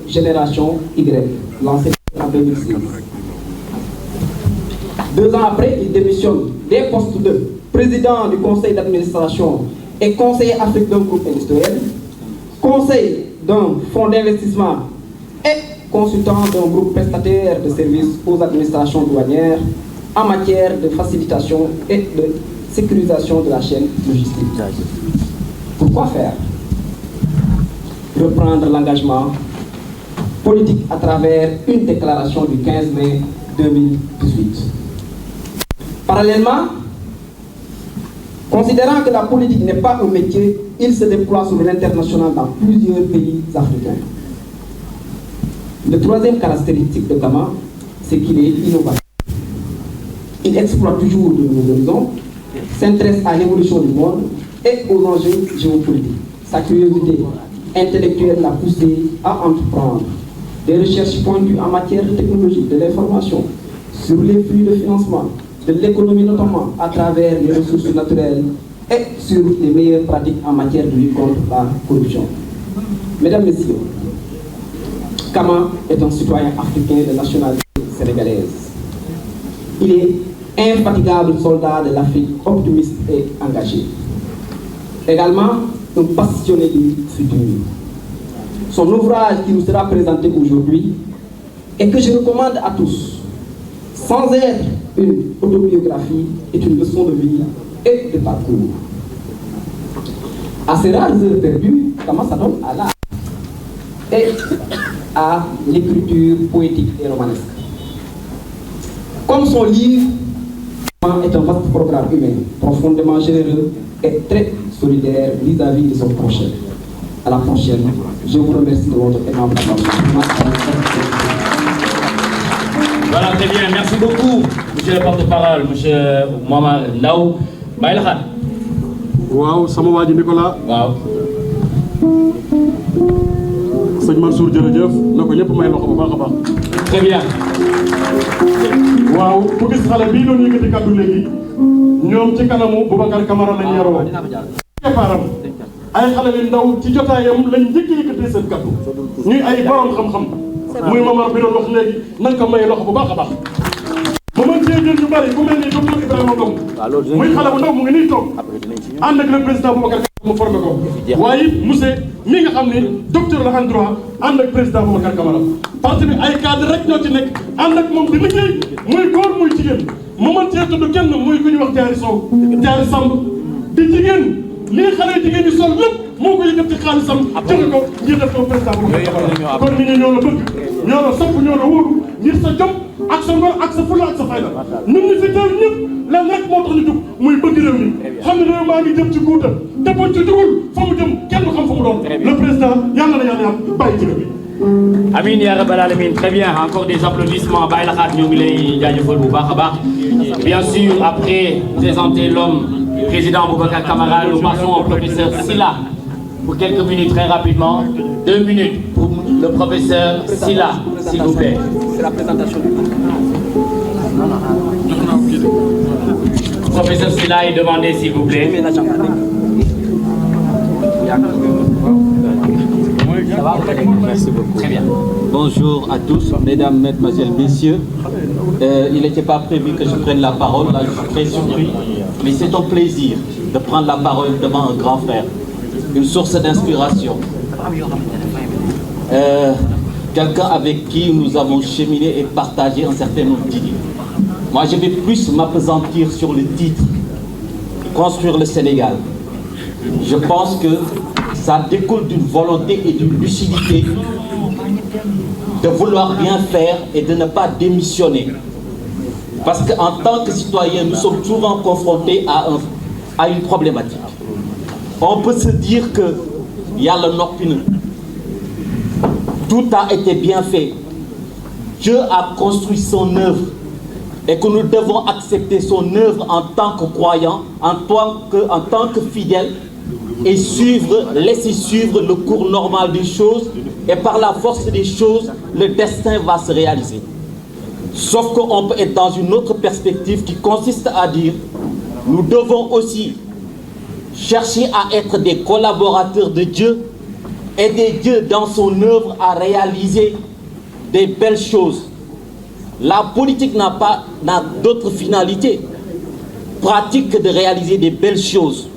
Génération Y, lancé en 2006. 2 ans après, il démissionne des postes de président du conseil d'administration et conseiller Afrique d'un groupe industriel, conseil d'un fonds d'investissement et consultant d'un groupe prestataire de services aux administrations douanières en matière de facilitation et de sécurisation de la chaîne logistique. Pourquoi faire? reprendre l'engagement politique à travers une déclaration du 15 mai 2018. Parallèlement, considérant que la politique n'est pas un métier, il se déploie sur l'international dans plusieurs pays africains. Le troisième caractéristique de Kama, c'est qu'il est innovateur. Il exploite toujours de nouveaux horizons, s'intéresse à l'évolution du monde et aux enjeux géopolitiques. Sa curiosité intellectuelle l'a poussé à entreprendre des recherches pointues en matière de technologie, de l'information, sur les flux de financement, de l'économie notamment à travers les ressources naturelles et sur les meilleures pratiques en matière de lutte contre la corruption. Mesdames, Messieurs, Kama est un citoyen africain de nationalité sénégalaise. Il est infatigable soldat de l'Afrique, optimiste et engagé. Également, un passionné du futur. Son ouvrage qui nous sera présenté aujourd'hui et que je recommande à tous, sans être une autobiographie, est une leçon de vie et de parcours. À ces rares heures perdues, Kama s'adonne à l'art et à l'écriture poétique et romanesque. Comme son livre est un vaste programme humain, profondément généreux et très solidaire vis-à-vis de son prochain. À la prochaine. Je vous remercie de votre énorme attention. Voilà, très bien. Merci beaucoup, monsieur le porte-parole, monsieur Momar Ndao. Baïlakhat. waaw sama waa ji Nicolas. waaw. sëñ Mansour jërëjëf na ko ñëpp may loxo bu baax a baax. Très bien. waaw ku gis xale bii doon yëkkati kàddu léegi ñoom ci kanamu Boubacar Camara lañ yaroo. keppaaram ay xale yu ndaw ci jotaayam lañ njëkk yëkkatee seen kàddu ñuy ay borom xam-xam muy Momar bi doon wax léegi nañ ko may loxo bu baax a baax. ba mën cee jël ñu bari bu mel ni docteur Ibrahima Ngom muy xale bu ndaw mu ngi nii toog ànd ak le président Boubacar Camara mu formé ko waaye monsieur mi nga xam ni docteur la en droit ànd ak président Boubacar Camara parce que ay cadre rek ñoo ci nekk ànd ak moom di liggéey muy góor muy jigéen mu mën cee tudd kenn muy ku ñu wax Diary Sow Diary Samb di jigéen lii xale jigéen ñi sol lépp moo ko yëkkati xaalisam joxe ko ngir def ko président Boubacar Camara kon nit ñi ñoo la bëgg ñoo la sopp ñoo la wóolu ngir sa jom ak sa ngor ak sa fulla ak sa fayda ñun ñi fi teew ñëpp lan rek moo tax ñu jug muy bëgg réew mi xam ne réew maa ngi jëm ci guuta te buñ ci jugul fa mu jëm kenn xam fa mu doon le président yàlla na yàlla bàyyi ci réew mi. Amin ya rabbal alamin. Très bien, encore des applaudissements. Baïlakhat ñu ngi lay jaajëfal bu baax a baax. Bien sûr, après présenter l'homme, président Boubacar Camara, nous passons au professeur Sylla pour quelques minutes très rapidement. 2 minutes pour le professeur Sylla, s'il vous plaît. C'est la présentation du Professeur Sylla est demandé, s'il vous plaît. Merci beaucoup. Très bien. Bonjour à tous, mesdames, mesdemoiselles, messieurs. Il n'était pas prévu que je prenne la parole, là je suis très surpris. Mais c'est un plaisir de prendre la parole devant un grand frère, une source d'inspiration. Quelqu'un avec qui nous avons cheminé et partagé un certain nombre d'idées. Moi je vais plus m'appesantir sur le titre, construire le Sénégal. Je pense que ça découle d'une volonté et d'une lucidité de vouloir bien faire et de ne pas démissionner. Parce qu'en tant que citoyens, nous sommes souvent confrontés à une problématique. On peut se dire que Yalla noppi na, tout a été bien fait. Dieu a construit son œuvre et que nous devons accepter son œuvre en tant que croyants, en tant que fidèles, et laisser suivre le cours normal des choses, et par la force des choses, le destin va se réaliser. Sauf qu'on peut être dans une autre perspective qui consiste à dire, nous devons aussi chercher à être des collaborateurs de Dieu, aider Dieu dans son œuvre à réaliser des belles choses. La politique n'a d'autre finalité pratique que de réaliser des belles choses.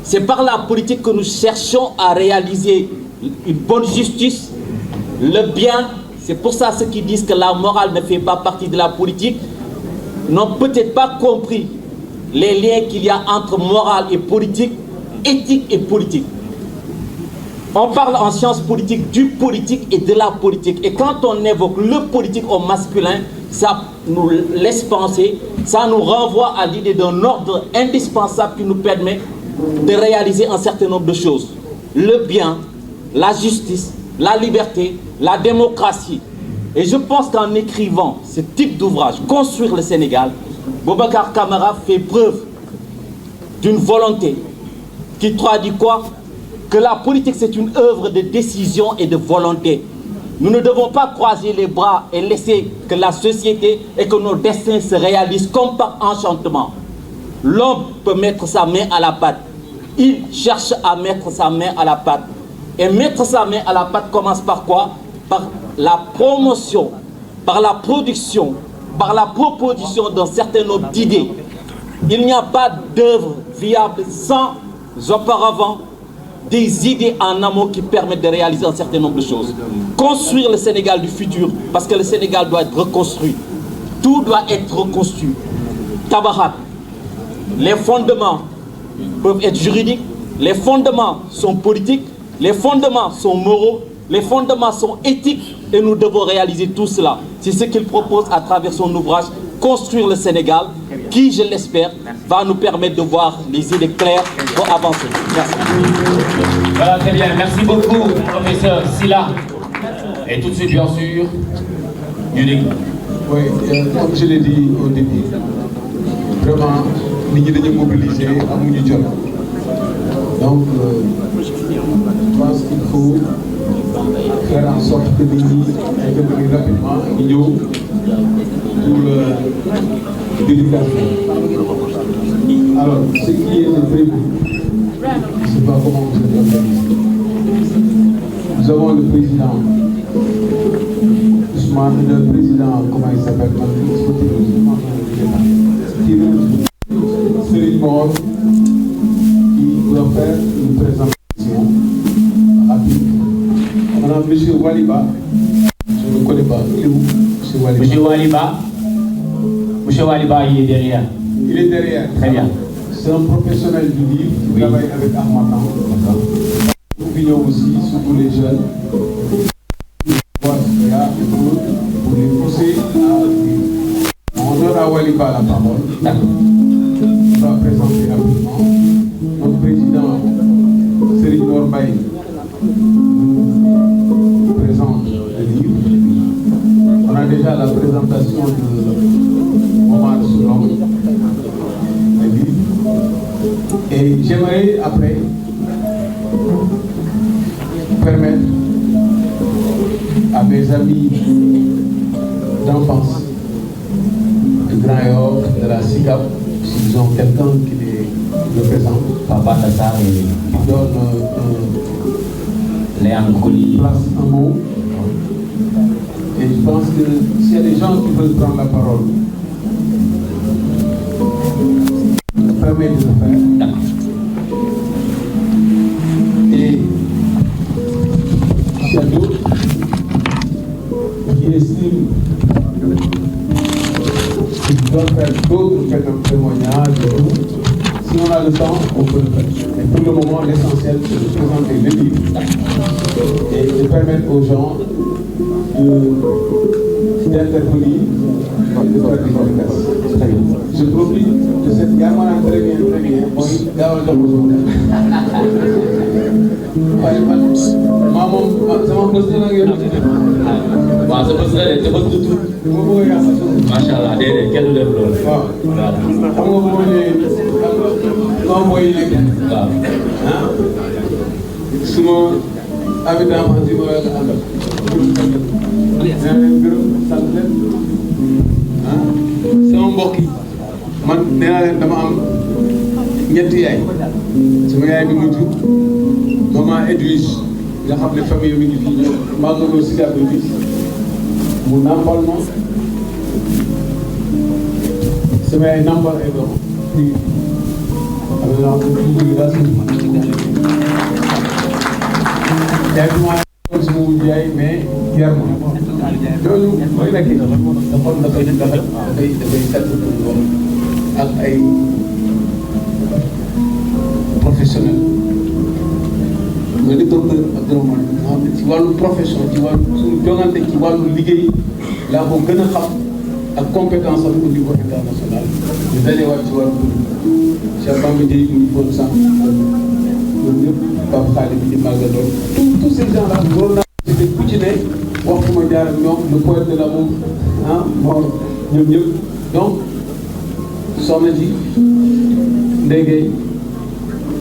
C'est par la politique que nous cherchons à réaliser une bonne justice, le bien. C'est pour ça ceux qui disent que la morale ne fait pas partie de la politique n'ont peut-être pas compris les liens qu'il y a entre morale et politique, éthique et politique. On parle en sciences politiques du politique et de la politique. Et quand on évoque le politique au masculin, ça nous laisse penser, ça nous renvoie à l'idée d'un ordre indispensable qui nous permet de réaliser un certain nombre de choses. Le bien, la justice, la liberté, la démocratie. Et je pense qu'en écrivant ce type d'ouvrage, Construire le Sénégal, Boubacar Camara fait preuve d'une volonté qui traduit quoi? Que la politique c'est une œuvre de décision et de volonté. Nous ne devons pas croiser les bras et laisser que la société et que nos destins se réalisent comme par enchantement. L'homme peut mettre sa main à la pâte. Il cherche à mettre sa main à la pâte. Et mettre sa main à la pâte commence par quoi? Par la promotion, par la production, par la proposition d'un certain nombre d'idées. Il n'y a pas d'œuvre viable sans auparavant des idées en amont qui permettent de réaliser un certain nombre de choses. Construire le Sénégal du futur, parce que le Sénégal doit être reconstruit. Tout doit être reconstruit. Tabarat, les fondements peuvent être juridiques, les fondements sont politiques, les fondements sont moraux, les fondements sont éthiques et nous devons réaliser tout cela. C'est ce qu'il propose à travers son ouvrage Construire le Sénégal, qui, je l'espère, va nous permettre de voir les idées claires pour avancer. Merci. Voilà, très bien. Merci beaucoup, professeur Sylla. Et tout de suite, bien sûr, Unique. Oui, comme je l'ai dit au début, vraiment, nous devons mobiliser à Mounidion. Donc, je pense qu'il faut faire en sorte que nous intervenir rapidement pour l'éducation. Alors, ce qui est prévu, je ne sais pas comment vous allez organiser. Nous avons le président Ousmane, le président, comment il s'appelle, Serigne Mor, qui doit faire une présentation rapide. On a M. Waliba, je ne connais pas, il est où M. Waliba? Monsieur Waliba, il est derrière. Il est derrière. Très bien. C'est un professionnel du livre qui travaille avec Armand. Opinion aussi, surtout les jeunes. Pour les pousser à vivre. On donne à Waliba la parole. On va présenter rapidement. Notre président Serigne Mor Mbaye présente le livre. On a déjà la présentation de Omar Soulom, le livre. Et j'aimerais après permettre à mes amis d'enfance de Grand Yoff, de la SICAP, s'ils ont quelqu'un qui les représente, Papa Tassar et qui donne place un mot. Et je pense que s'il y a des gens qui veulent prendre la parole, permettez de le faire. Et s'il y a d'autres qui estiment qu'ils doivent faire d'autres témoignages et tout, si on a le temps, on peut le faire. Et pour le moment, l'essentiel, c'est de présenter le livre et de permettre aux gens d'intervenir et de faire des communications. Je profite de cette gamme très bien. Moi, gaawal jox waaye man sama bés la nag yow. waaw sa bés la de sa bés du tur. ma bëgg a yàq macha allah déedéet kenn du def loolu. waaw xam nga bu ma nee sama boy yi nekk. waaw. ah suma habitant ma si ma la ko àndal. nee leen gërëm sant leen ah sama mbokk yi man nee naa leen dama am ñetti yaay sama yaay bi mu jur maman Edwige nga xam ne famille mi ngi fii maa ngi doon si gàddu bi mu nàmpal ma sama yaay nàmpal ay doom fii am na ñoo xam ne fii daal suñu yaay bi maa ngi sama wujj yaay mais yar ma loolu mooy nekk dafay set ak ay professionnel nga di docteur Abdourahmane nga xam ne ci wàllu profession ci wàllu suñu jongante ci wàllu liggéey laa ko gën a xam ak compétence am au niveau international ñu dajewaat ci wàllu Cheikh Bamba Dièye mu ngi foon sànq ñoom ñëpp Pape Khali bi di màggaloon tous ces gens là loolu naa ku ci ne waxtu ma jaar ak ñoom le poète de l'amour ah Mor ñoom ñëpp donc soxna ji ndéygay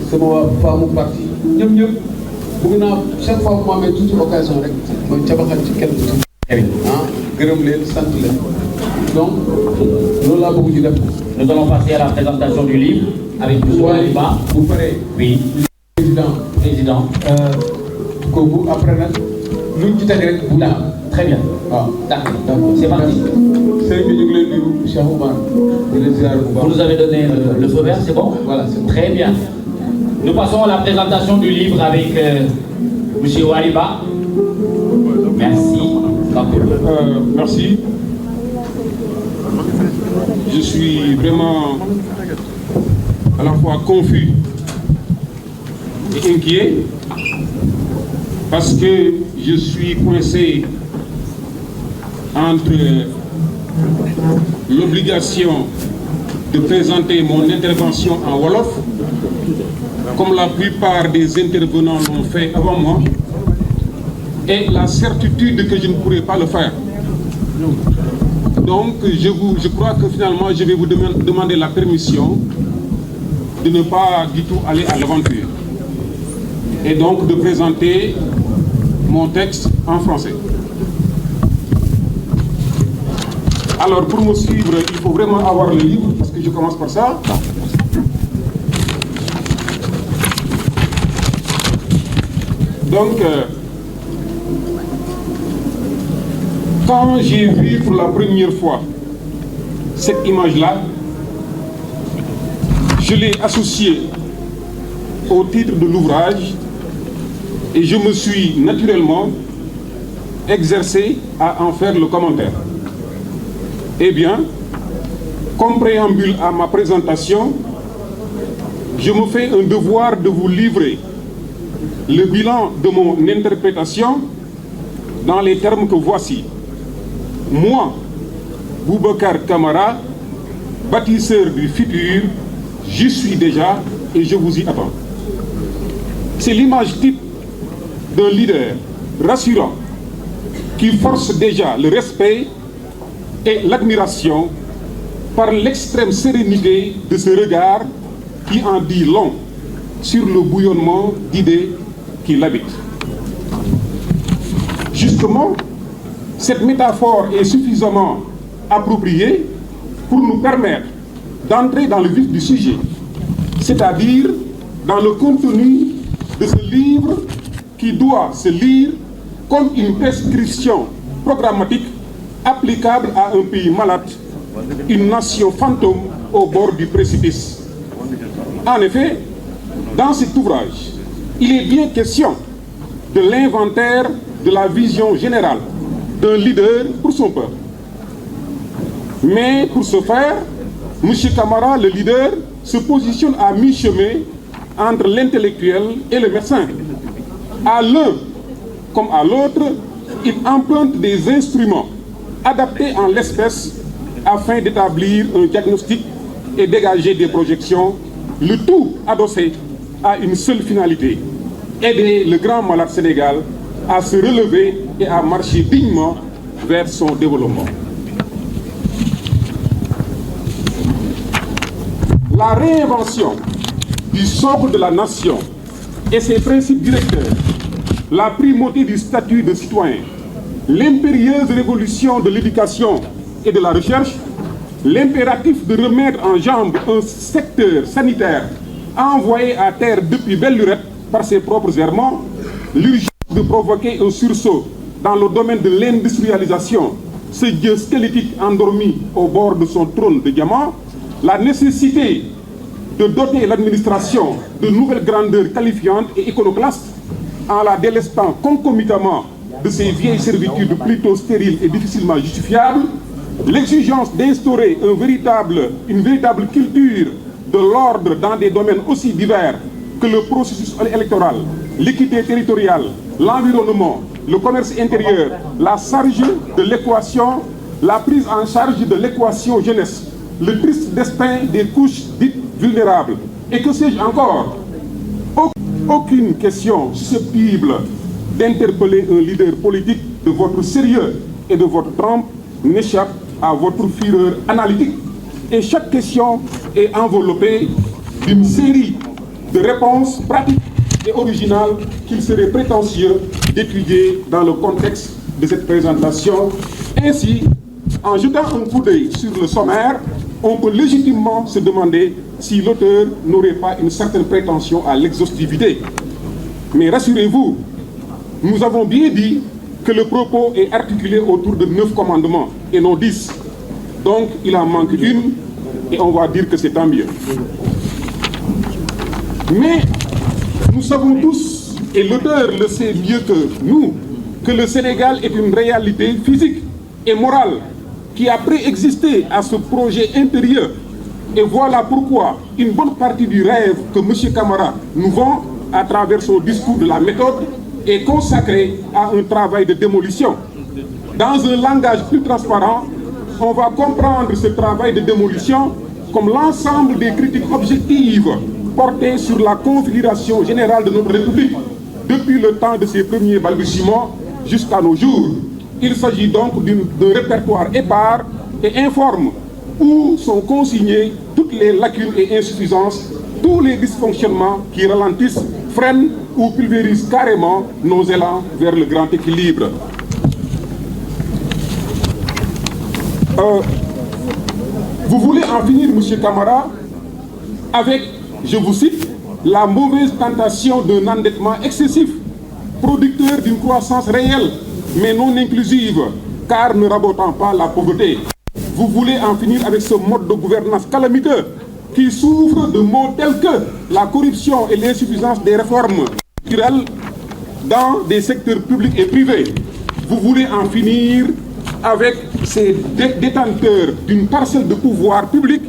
sama waa faamu parti ñëpp ñëpp bëgg naa chaque fois mu amee toute occasion rek mooy cabaxal ci quelque chose gërëm leen sant leen donc loolu laa bëgg ci def. Nous allons passer à la présentation du livre avec M. Waliba. Vous ferez. Oui. Président. Kooku après nag luñ ci teg rek bu daal. Très bien. waaw d'accord c'est parti. sëñ bi ñu ngi leen nuyu Cheikh Oumar di leen ziar bu baax. Vous nous avez donné le feu vert, c'est bon? Voilà, c'est bon. Très bien. Nous passons à la présentation du livre avec M. Waliba. Merci. Merci. Je suis vraiment à la fois confus et inquiet parce que je suis coincé entre l'obligation de présenter mon intervention en Wolof, comme la plupart des intervenants l'ont fait avant moi, et la certitude que je ne pourrai pas le faire. Donc, je crois que finalement, je vais vous demander la permission de ne pas du tout aller à l'aventure. Et donc, de présenter mon texte en français. Alors, pour me suivre, il faut vraiment avoir le livre, parce que je commence par ça. Donc, quand j'ai vu pour la première fois cette image-là, je l'ai associée au titre de l'ouvrage et je me suis naturellement exercé à en faire le commentaire. Eh bien, comme préambule à ma présentation, je me fais un devoir de vous livrer le bilan de mon interprétation dans les termes que voici. Moi, Boubacar Camara, bâtisseur du futur, j'y suis déjà et je vous y attends. C'est l'image type d'un leader rassurant qui force déjà le respect et l'admiration par l'extrême sérénité de ce regard qui en dit long sur le bouillonnement d'idées qui l'habitent. Justement, cette métaphore est suffisamment appropriée pour nous permettre d'entrer dans le vif du sujet, c'est-à-dire dans le contenu de ce livre qui doit se lire comme une prescription programmatique applicable à un pays malade, une nation fantôme au bord du précipice. En effet, dans cet ouvrage, il est bien question de l'inventaire de la vision générale d'un leader pour son peuple. Mais pour ce faire, M. Camara, le leader, se positionne à mi-chemin entre l'intellectuel et le médecin. À l'un comme à l'autre, il emprunte des instruments adaptés en l'espèce afin d'établir un diagnostic et dégager des projections, le tout adossé à une seule finalité: aider le grand malade Sénégal à se relever et à marcher dignement vers son développement. La réinvention du socle de la nation et ses principes directeurs, la primauté du statut de citoyen, l'impérieuse révolution de l'éducation et de la recherche, l'impératif de remettre en jambe un secteur sanitaire envoyé à terre depuis belle lurette par ses propres errements, l'urgence de provoquer un sursaut dans le domaine de l'industrialisation, ce dieu squelettique endormi au bord de son trône de diamant, la nécessité de doter l'administration de nouvelles grandeurs qualifiantes et iconoclastes en la délestant concomitamment de ces vieilles servitudes plutôt stériles et difficilement justifiables, l'exigence d'instaurer une véritable culture de l'ordre dans des domaines aussi divers que le processus électoral, l'équité territoriale, l'environnement, le commerce intérieur, la charge de l'équation, la prise en charge de l'équation jeunesse, le triste destin des couches dites vulnérables, et que sais-je encore. Aucune question susceptible d'interpeller un leader politique de votre sérieux et de votre trempe n'échappe à votre fureur analytique. Et chaque question est enveloppée d'une série de réponses pratiques et originales qu'il serait prétentieux d'étudier dans le contexte de cette présentation. Ainsi, en jetant un coup d'œil sur le sommaire, on peut légitimement se demander si l'auteur n'aurait pas une certaine prétention à l'exhaustivité. Mais rassurez-vous, nous avons bien dit que le propos est articulé autour de 9 commandements et non 10. Donc il en manque une et on va dire que c'est tant mieux. Mais nous savons tous, et l'auteur le sait mieux que nous, que le Sénégal est une réalité physique et morale qui a préexisté à ce projet impérieux. Et voilà pourquoi une bonne partie du rêve que M. Camara nous vend à travers son discours de la méthode est consacrée à un travail de démolition. Dans un langage plus transparent, on va comprendre ce travail de démolition comme l'ensemble des critiques objectives portées sur la configuration générale de notre République depuis le temps de ses premiers balbutiements jusqu'à nos jours. Il s'agit donc d'un répertoire épars et informe où sont consignées toutes les lacunes et insuffisances, tous les dysfonctionnements qui ralentissent, freinent ou pulvérisent carrément nos élans vers le grand équilibre. Vous voulez en finir, M. Camara, avec, je vous cite, la mauvaise tentation d'un endettement excessif, producteur d'une croissance réelle, mais non inclusive, car ne rabotant pas la pauvreté. Vous voulez en finir avec ce mode de gouvernance calamiteux qui souffre de maux tels que la corruption et l'insuffisance des réformes structurelles dans des secteurs publics et privés. Vous voulez en finir avec ces détenteurs d'une parcelle de pouvoir public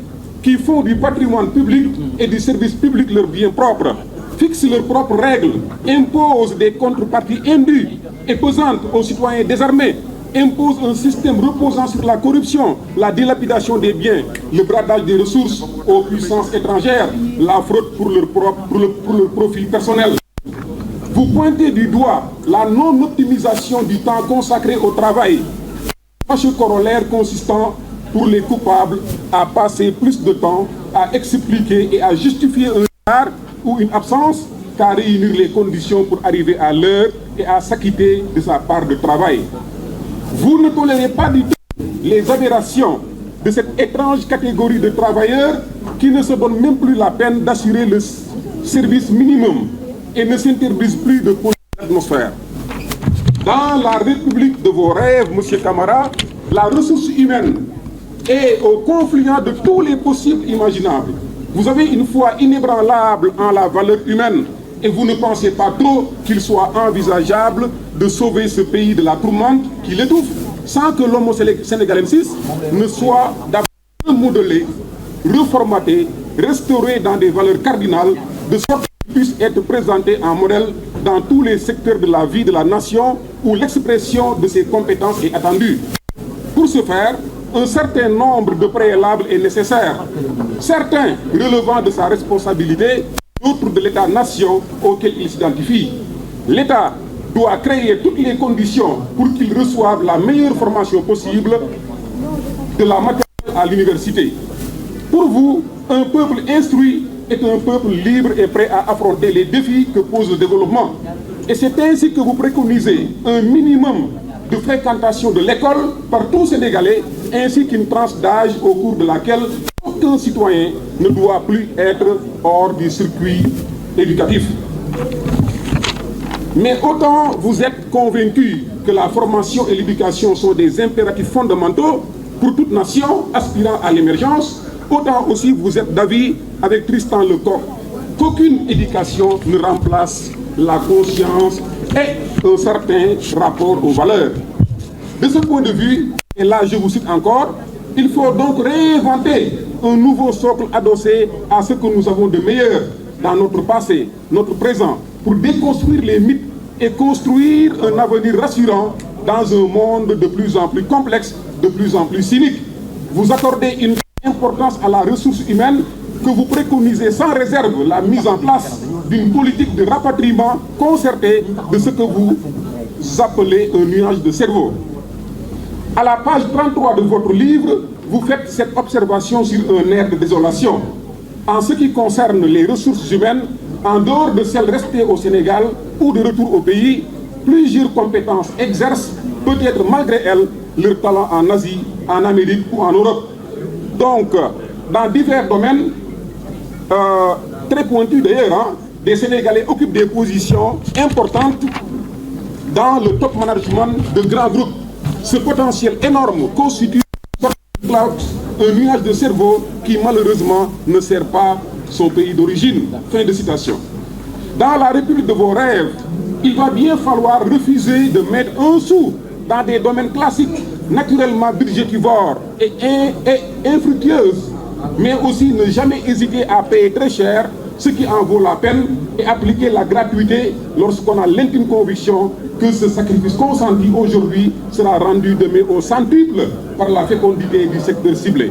qui font du patrimoine public et du service public leur bien propre, fixent leurs propres règles, imposent des contreparties indues et pesantes aux citoyens désarmés, imposent un système reposant sur la corruption, la dilapidation des biens, le bradage des ressources aux puissances étrangères, la fraude pour leur profit personnel. Vous pointez du doigt la non-optimisation du temps consacré au travail, un corollaire consistant pour les coupables à passer plus de temps à expliquer et à justifier un retard ou une absence qu'à réunir les conditions pour arriver à l'heure et à s'acquitter de sa part de travail. Vous ne tolérez pas du tout les aberrations de cette étrange catégorie de travailleurs qui ne se donnent même plus la peine d'assurer le service minimum et ne s'interdisent plus de polluer l'atmosphère. Dans la République de vos rêves, M. Camara, la ressource humaine est au confluent de tous les possibles imaginables. Vous avez une foi inébranlable en la valeur humaine et vous ne pensez pas trop qu'il soit envisageable de sauver ce pays de la tourmente qui l'étouffe sans que l'homo sénégalensis ne soit d'abord modelé, reformaté, restauré dans des valeurs cardinales de sorte qu'il puisse être présenté en modèle dans tous les secteurs de la vie de la nation où l'expression de ses compétences est attendue. Pour ce faire, un certain nombre de préalables est nécessaire, certains relevant de sa responsabilité, d'autres de l'État-nation auquel il s'identifie. L'État doit créer toutes les conditions pour qu'il reçoive la meilleure formation possible de la maternelle à l'université. Pour vous, un peuple instruit est un peuple libre et prêt à affronter les défis que pose le développement. Et c'est ainsi que vous préconisez un minimum de fréquentation de l'école par tout Sénégalais, ainsi qu'une tranche d'âge au cours de laquelle aucun citoyen ne doit plus être hors du circuit éducatif. Mais autant vous êtes convaincus que la formation et l'éducation sont des impératifs fondamentaux pour toute nation aspirant à l'émergence, autant aussi vous êtes d'avis avec Tristan Lecoq qu'aucune éducation ne remplace la conscience et un certain rapport aux valeurs. De ce point de vue, et là je vous cite encore, il faut donc réinventer un nouveau socle adossé à ce que nous avons de meilleur dans notre passé, notre présent pour déconstruire les mythes et construire un avenir rassurant dans un monde de plus en plus complexe, de plus en plus cynique. Vous accordez une importance à la ressource humaine que vous préconisez sans réserve la mise en place d'une politique de rapatriement concertée de ce que vous appelez un nuage de cerveau. À la page 33 de votre livre, vous faites cette observation sur un air de désolation. En ce qui concerne les ressources humaines, en dehors de celles restées au Sénégal ou de retour au pays, plusieurs compétences exercent, peut-être malgré elles, leur talent en Asie, en Amérique ou en Europe. Donc, dans divers domaines, très pointus d'ailleurs, des Sénégalais occupent des positions importantes dans le top management de grands groupes. Ce potentiel énorme constitue un nuage de cerveau qui malheureusement ne sert pas son pays d'origine. Fin de citation. Dans la République de vos rêves, il va bien falloir refuser de mettre un sou dans des domaines classiques, naturellement budgétivores et infructueuses, mais aussi ne jamais hésiter à payer très cher ce qui en vaut la peine et appliquer la gratuité lorsqu'on a l'intime conviction que ce sacrifice consenti aujourd'hui sera rendu demain au centuple par la fécondité du secteur ciblé.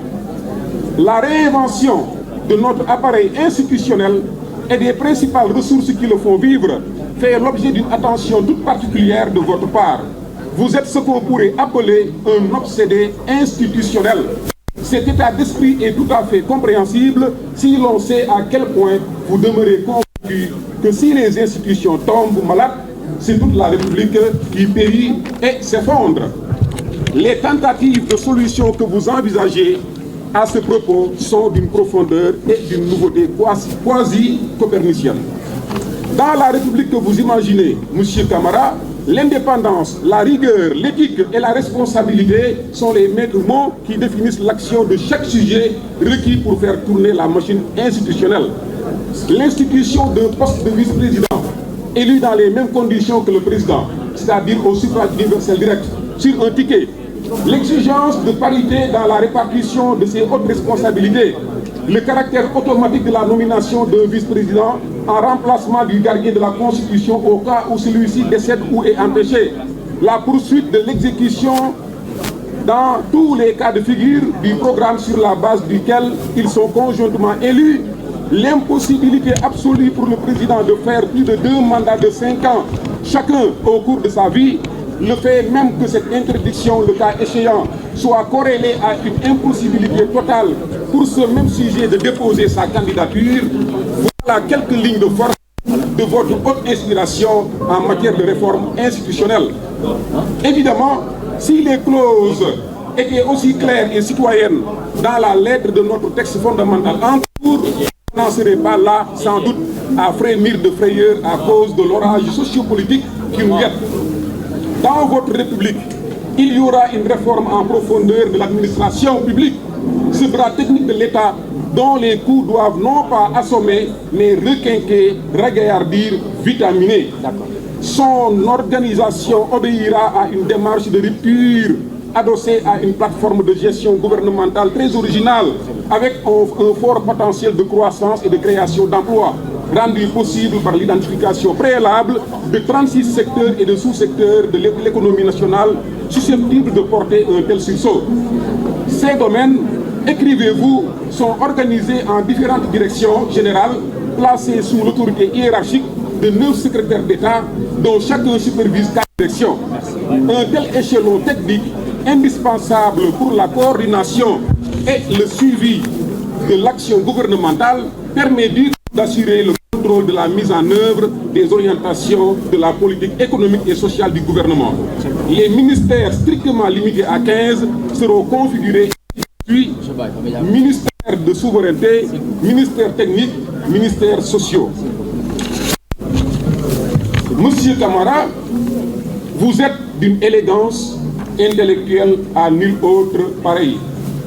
La réinvention de notre appareil institutionnel et des principales ressources qui le font vivre fait l'objet d'une attention toute particulière de votre part. Vous êtes ce qu'on pourrait appeler un obsédé institutionnel. Cet état d'esprit est tout à fait compréhensible si l'on sait à quel point vous demeurez convaincu que si les institutions tombent malades, c'est toute la République qui périt et s'effondre. Les tentatives de solution que vous envisagez à ce propos sont d'une profondeur et d'une nouveauté quasi-copernicienne. Dans la République que vous imaginez, M. Camara, l'indépendance, la rigueur, l'éthique et la responsabilité sont les maîtres mots qui définissent l'action de chaque sujet requis pour faire tourner la machine institutionnelle. L'institution d'un poste de vice-président élu dans les mêmes conditions que le président, c'est-à-dire au suffrage universel direct, sur un ticket, l'exigence de parité dans la répartition de ses hautes responsabilités, le caractère automatique de la nomination d'un vice-président en remplacement du gardien de la Constitution au cas où celui-ci décède ou est empêché, la poursuite de l'exécution dans tous les cas de figure du programme sur la base duquel ils sont conjointement élus, l'impossibilité absolue pour le président de faire plus de 2 mandats de 5 ans chacun au cours de sa vie, le fait même que cette interdiction, le cas échéant, soit corrélée à une impossibilité totale pour ce même sujet de déposer sa candidature, voilà quelques lignes de force de votre haute inspiration en matière de réforme institutionnelle. Évidemment, si les clauses étaient aussi claires et citoyennes dans la lettre de notre texte fondamental en cours, on n'en serait pas là, sans doute, à frémir de frayeur à cause de l'orage sociopolitique qui nous guette. Dans votre République, il y aura une réforme en profondeur de l'administration publique, ce bras technique de l'État dont les coûts doivent non pas assommer, mais requinquer, ragaillardir, vitaminer. Son organisation obéira à une démarche de rupture adossée à une plateforme de gestion gouvernementale très originale, avec un fort potentiel de croissance et de création d'emplois, rendu possible par l'identification préalable de 36 secteurs et de sous-secteurs de l'économie nationale susceptibles de porter un tel sursaut. Ces domaines, écrivez-vous, sont organisés en différentes directions générales, placées sous l'autorité hiérarchique de 9 secrétaires d'État, dont chacun supervise 4 directions. Un tel échelon technique, indispensable pour la coordination et le suivi de l'action gouvernementale, permet d'assurer le contrôle de la mise en œuvre des orientations de la politique économique et sociale du gouvernement. Les ministères strictement limités à 15 seront configurés puis ministère de souveraineté, ministère technique, ministères sociaux. Monsieur Camara, vous êtes d'une élégance intellectuelle à nul autre pareil.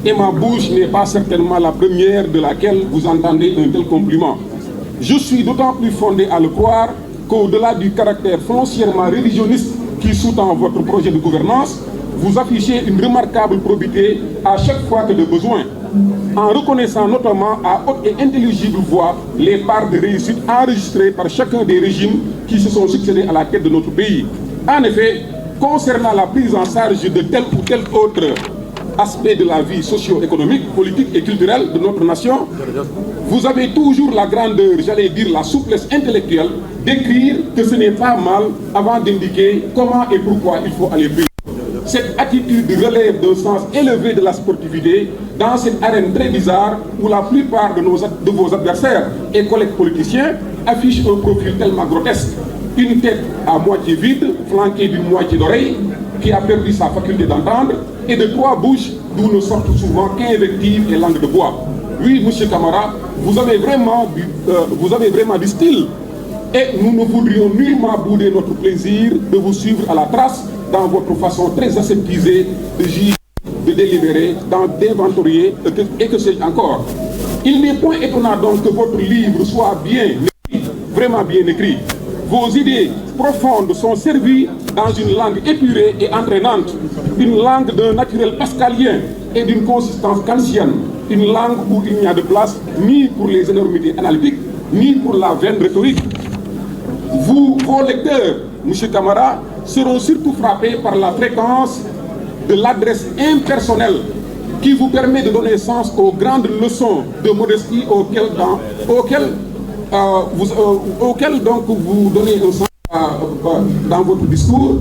Et ma bouche n'est pas certainement la première de laquelle vous entendez un tel compliment. Je suis d'autant plus fondé à le croire qu'au-delà du caractère foncièrement révisionniste qui sous-tend votre projet de gouvernance, vous affichez une remarquable probité à chaque fois que de besoin, en reconnaissant notamment à haute et intelligible voix les parts de réussite enregistrées par chacun des régimes qui se sont succédés à la tête de notre pays. En effet, concernant la prise en charge de tel ou tel autre aspect de la vie socio-économique, politique et culturelle de notre nation, vous avez toujours la grandeur, j'allais dire la souplesse intellectuelle, d'écrire que ce n'est pas mal avant d'indiquer comment et pourquoi il faut aller plus. Cette attitude relève d'un sens élevé de la sportivité dans cette arène très bizarre où la plupart de vos adversaires et collègues politiciens affichent un profil tellement grotesque. Une tête à moitié vide, flanquée d'une moitié d'oreille, qui a perdu sa faculté d'entendre, et de 3 bouches d'où ne sortent souvent qu'invectives et langue de bois. Oui, M. Camara, vous avez vraiment du style, et nous ne voudrions nullement bouder notre plaisir de vous suivre à la trace dans votre façon très aseptisée de juger, de délibérer, d'inventorier et que sais-je encore. Il n'est point étonnant donc que votre livre soit bien écrit, vraiment bien écrit. Vos idées profondes sont servies dans une langue épurée et entraînante, une langue d'un naturel pascalien et d'une consistance kantienne, une langue où il n'y a de place ni pour les énormités analytiques, ni pour la vaine rhétorique. Vos lecteurs, M. Camara, seront surtout frappés par la fréquence de l'adresse impersonnelle qui vous permet de donner sens aux grandes leçons de modestie auxquelles donc vous donnez un sens dans votre discours,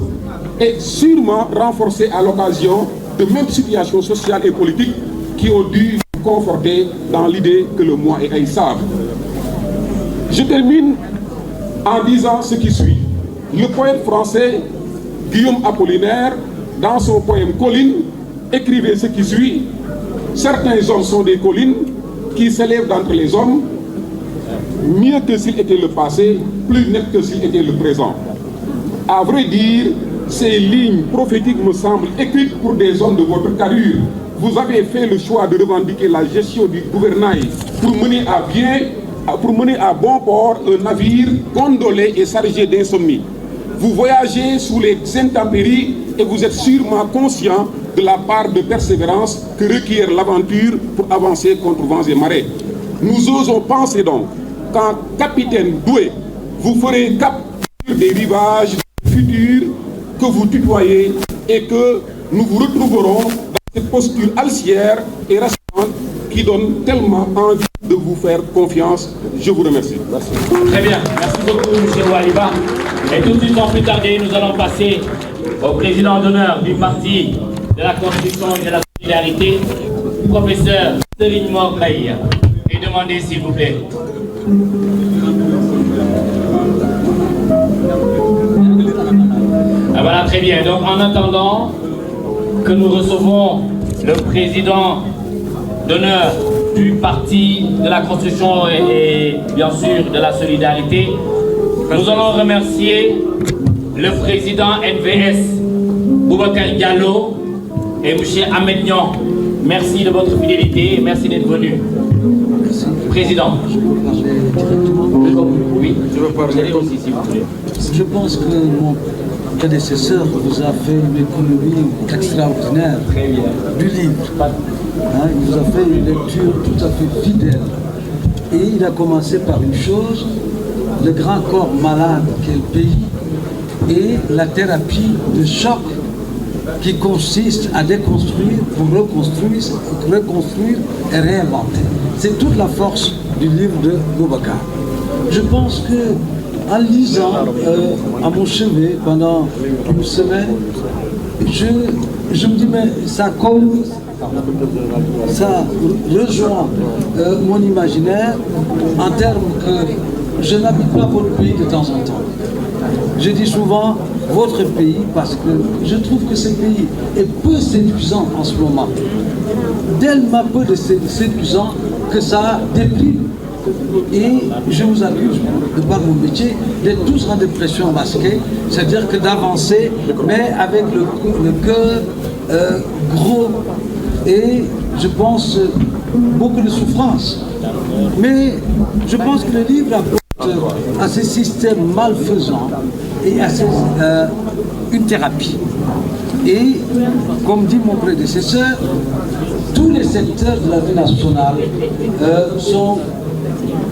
et sûrement renforcé à l'occasion de mêmes situations sociales et politiques qui ont dû vous conforter dans l'idée que le moi est haïssable. Je termine en disant ce qui suit. Le poète français Guillaume Apollinaire, dans son poème Colline, écrivait ce qui suit. Certains hommes sont des collines qui s'élèvent d'entre les hommes, mieux que s'il était le passé, plus net que s'il était le présent. À vrai dire, ces lignes prophétiques me semblent écrites pour des hommes de votre carrure. Vous avez fait le choix de revendiquer la gestion du gouvernail pour mener à bon port un navire gondolé et chargé d'insomnie. Vous voyagez sous les intempéries et vous êtes sûrement conscient de la part de persévérance que requiert l'aventure pour avancer contre vents et marées. Nous osons penser donc qu'en capitaine doué, vous ferez cap sur des rivages futurs que vous tutoyez et que nous vous retrouverons dans cette posture alcière et rassurante qui donne tellement envie de vous faire confiance. Je vous remercie. Merci. Très bien. Merci beaucoup, M. Oualiba. Et tout de suite, sans plus tarder, nous allons passer au président d'honneur du Parti de la Constitution et de la Solidarité, professeur Serigne Mor Mbaye. Et demandez, s'il vous plaît. Ah, voilà, très bien. Donc, en attendant que nous recevons le président d'honneur du Parti de la Constitution et bien sûr de la Solidarité, nous allons remercier le président NVS, Boubacar Diallo, et M. Ahmed Niang. Merci de votre fidélité et merci d'être venu. Merci. Président. Je peux parler directement. Oui, je veux parler aussi, s'il vous plaît. Je pense que mon prédécesseur vous a fait une économie extraordinaire du livre. Il vous a fait une lecture tout à fait fidèle. Et il a commencé par une chose, le grand corps malade qu'est le pays et la thérapie de choc qui consiste à déconstruire pour reconstruire et réinventer. C'est toute la force du livre de Boubacar. Je pense que en lisant à mon chevet pendant une semaine, je me dis mais ça rejoint mon imaginaire en termes que je n'habite pas votre pays de temps en temps. Je dis souvent votre pays parce que je trouve que ce pays est peu séduisant en ce moment. Tellement peu de séduisant que ça déprime. Et je vous accuse, de par mon métier, d'être tous en dépression masquée, c'est-à-dire que d'avancer, mais avec le cœur gros et, je pense, beaucoup de souffrance. Mais je pense que le livre apporte à ces systèmes malfaisants et à une thérapie. Et, comme dit mon prédécesseur, tous les secteurs de la vie nationale sont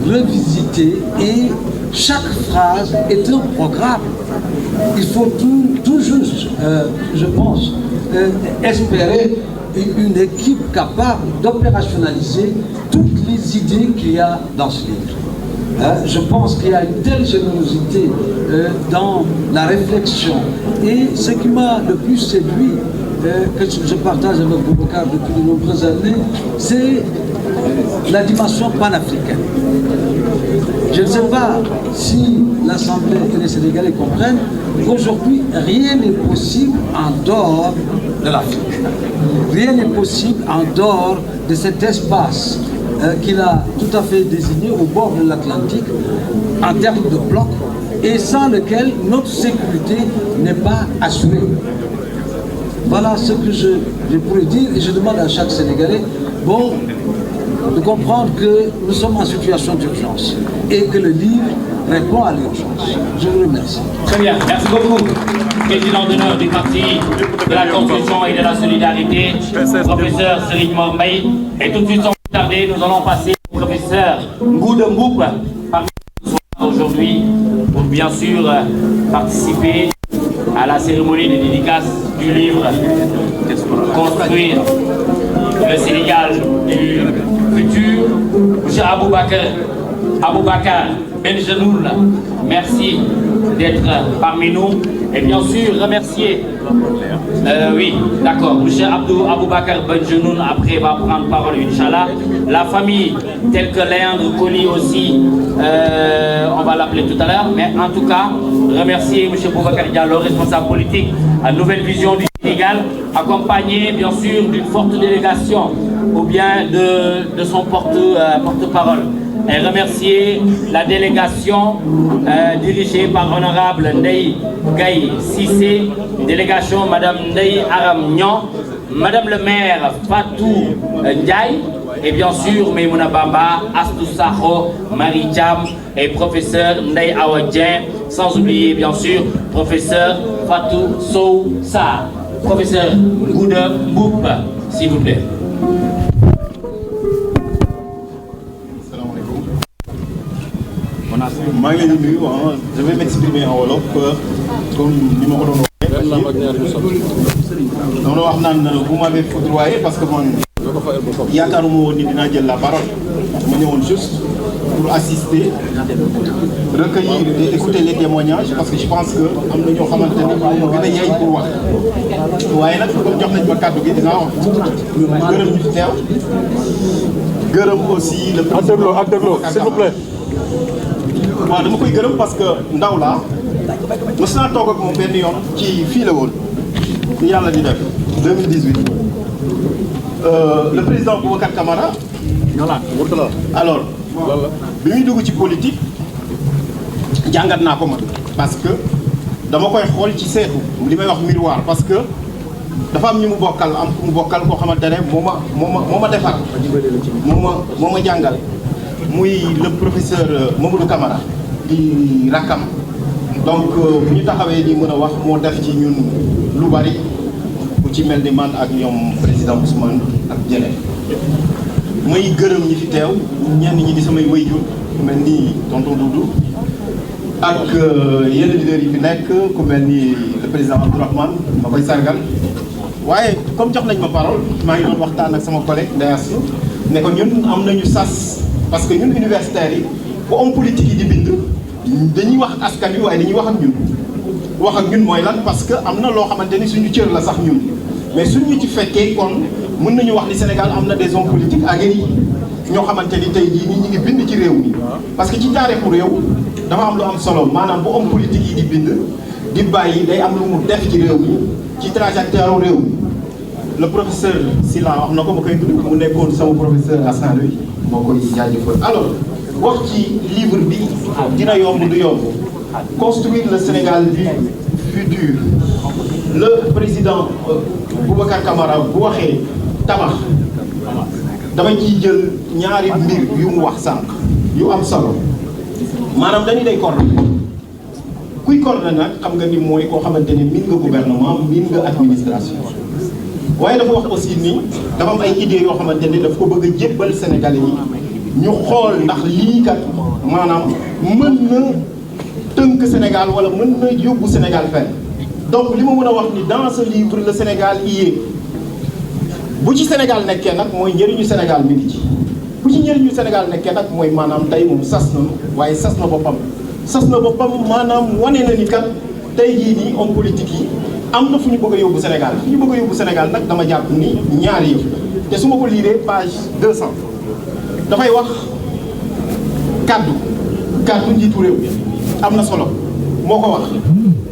revisités et chaque phrase est un programme. Il faut tout juste, je pense, espérer une équipe capable d'opérationnaliser toutes les idées qu'il y a dans ce livre. Je pense qu'il y a une telle générosité dans la réflexion. Et ce qui m'a le plus séduit, que je partage avec Boubacar depuis de nombreuses années, c'est la dimension panafricaine. Je ne sais pas si l'Assemblée et les Sénégalais comprennent qu'aujourd'hui, rien n'est possible en dehors de l'Afrique. Rien n'est possible en dehors de cet espace qu'il a tout à fait désigné au bord de l'Atlantique en termes de bloc et sans lequel notre sécurité n'est pas assurée. Voilà ce que je pourrais dire et je demande à chaque Sénégalais de comprendre que nous sommes en situation d'urgence et que le livre répond à l'urgence. Je vous remercie. Très bien, merci beaucoup. Président d'honneur du parti de la Constitution et de la Solidarité, professeur Serigne Mor Mbaye. Et tout de suite, sans plus tarder, nous allons passer au professeur Ngouda Mboup parmi nous aujourd'hui pour bien sûr participer à la cérémonie de dédicace du livre Construire le Sénégal du futur. Monsieur Aboubakar Benjenoul, merci d'être parmi nous. Et bien sûr, remercier, oui, d'accord, monsieur Aboubakar Benjenoul, après va prendre parole, Inch'Allah. La famille, telle que Léandre Coly aussi, on va l'appeler tout à l'heure, mais en tout cas, remercier monsieur Boubacar Diallo, responsable politique à Nouvelle Vision du Sénégal, accompagné bien sûr d'une forte délégation, ou bien de son porte-parole. Et remercier la délégation dirigée par Honorable Ndeye Gaye Cissé, délégation Madame Ndeye Aram Nyon, Madame le maire Fatou Ndiaye, et bien sûr Maïmouna Bamba, Astou Sakho, Marie Thiam et professeur Ndeye Awa Dieng, sans oublier bien sûr professeur Fatou Sow Sarr. Professeur Ngouda Mboup, s'il vous plaît. Je vais m'exprimer en wolof comme ni ma ko doon waxee. Vous m'avez foudroyé parce que man yaakaaruma woon ni dinaa jël la parole. Ma ñëwoon juste pour assister, recueillir et écouter les témoignages parce que je pense que am na ñoo xamante ne ñoo gën a yey pour wax. waaye nag comme jox nañ ma kàddu gi dinaa wax gërëm ñu fi teew. Gërëm aussi le président. Ak dégloo s'il vous plaît. waaw dama koy gërëm parce que ndaw laa mos naa toog ak moom benn yoon ci fii la woon ni yàlla di def 2018 le président Boubacar Camara alors bi muy dugg ci politique jàngat naa ko man parce que dama koy xool ci seetu li may wax miroir parce que dafa am ñu mu bokkal am ku mu bokkal koo xamante ne moo ma defar moo ma jàngal muy le professeur Mamadou Camara di rakkam donc bu ñu taxawee di mën a wax moo def ci ñun lu bari ku ci mel ni man ak ñoom président Ousmane ak ñeneen may gërëm ñi fi teew ñenn ñi di samay wayjur ku mel ni tonton Doudou ak yenn leaders yi fi nekk ku mel ni le président Abdourahmane ma koy sargal waaye comme jox nañ ma parole maa ngi doon waxtaan ak sama collègue Ndeyas ne ko ñun am nañu sas parce que ñun universitaires yi bu homme politique yi di bind dañuy wax ak askan wi waaye dañuy wax ak ñun wax ak ñun mooy lan parce que am na loo xamante ni suñu cër la sax ñun mais suñu ci fekkee kon mën nañu wax ni Sénégal am na des hommes politiques aguerris ñoo xamante ni tey jii ñi ngi bind ci réew mi parce que ci taarixu réew dafa am lu am solo maanaam bu homme politique yi di bind di bàyyi day am lu mu def ci réew mi ci trajectoire réew mi le professeur Sylla wax na ko ma koy tudd mu nekkoon sama professeur à Saint-Louis moo koy jaajëfal alors wax ci livre bi dina yomb du yomb construire le Sénégal du futur le président Boubacar Camara bu waxee tabax dama ciy jël ñaari mbir yu mu wax sànq yu am solo maanaam dañu day coordonné kuy coordonné nag xam nga ni mooy koo xamante ni miin nga gouvernement miin nga administration waaye dafa wax aussi ni dafa am ay idées yoo xamante ni daf ko bëgg a jébbal Sénégalais yi ñu xool ndax lii kat maanaam mën na tënk Sénégal wala mën na yóbbu Sénégal fenn. Donc li ma mën a wax ni dans ce livre le Sénégal y est bu ci Sénégal nekkee nag mooy njëriñu Sénégal mi ngi ci bu ci njëriñu Sénégal nekkee nag mooy maanaam tey moom sas na waaye sas na boppam maanaam wane na ni kat tey jii nii homme politique yi am na fu ñu bëgg a yóbbu Sénégal fu ñu bëgg a yóbbu Sénégal nag dama jàpp ni ñaari yëf te su ma ko liiree page 200 dafay wax kaddu njiitu réew bi am na solo moo ko wax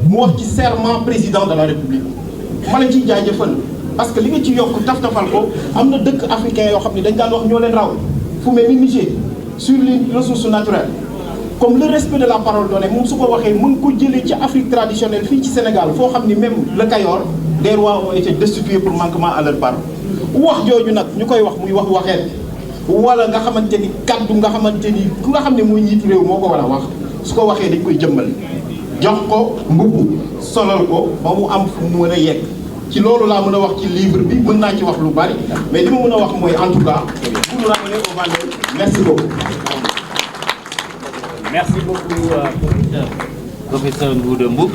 mu wax ci serment président de la République ma la ciy jaajëfal parce que li nga ci yokk taf-tafal ko am na dëkk africain yoo xam ne dañ daan wax ñoo leen raw fu mel ni Niger sur les ressources naturelles comme le respect de la parole donnée moom su ko waxee mën ko jëlee ci Afrique traditionnelle fii ci Sénégal foo xam ni même le Kayor des rois ont été destitués pour manquement à leur parole wax jooju nag ñu koy wax muy wax waxeet wala nga xamante ni kaddu nga xamante ni ku nga xam ne mooy njiitu réew moo ko war a wax su ko waxee dañ koy jëmbal jox ko mbubb solal ko ba mu am fu mu mën a yegg ci loolu laa mën a wax ci livre bi mën naa ci wax lu bari mais li ma mën a wax mooy en tout cas pour nous ramener aux valeurs. Merci beaucoup. Merci beaucoup professeur Ngouda Mboup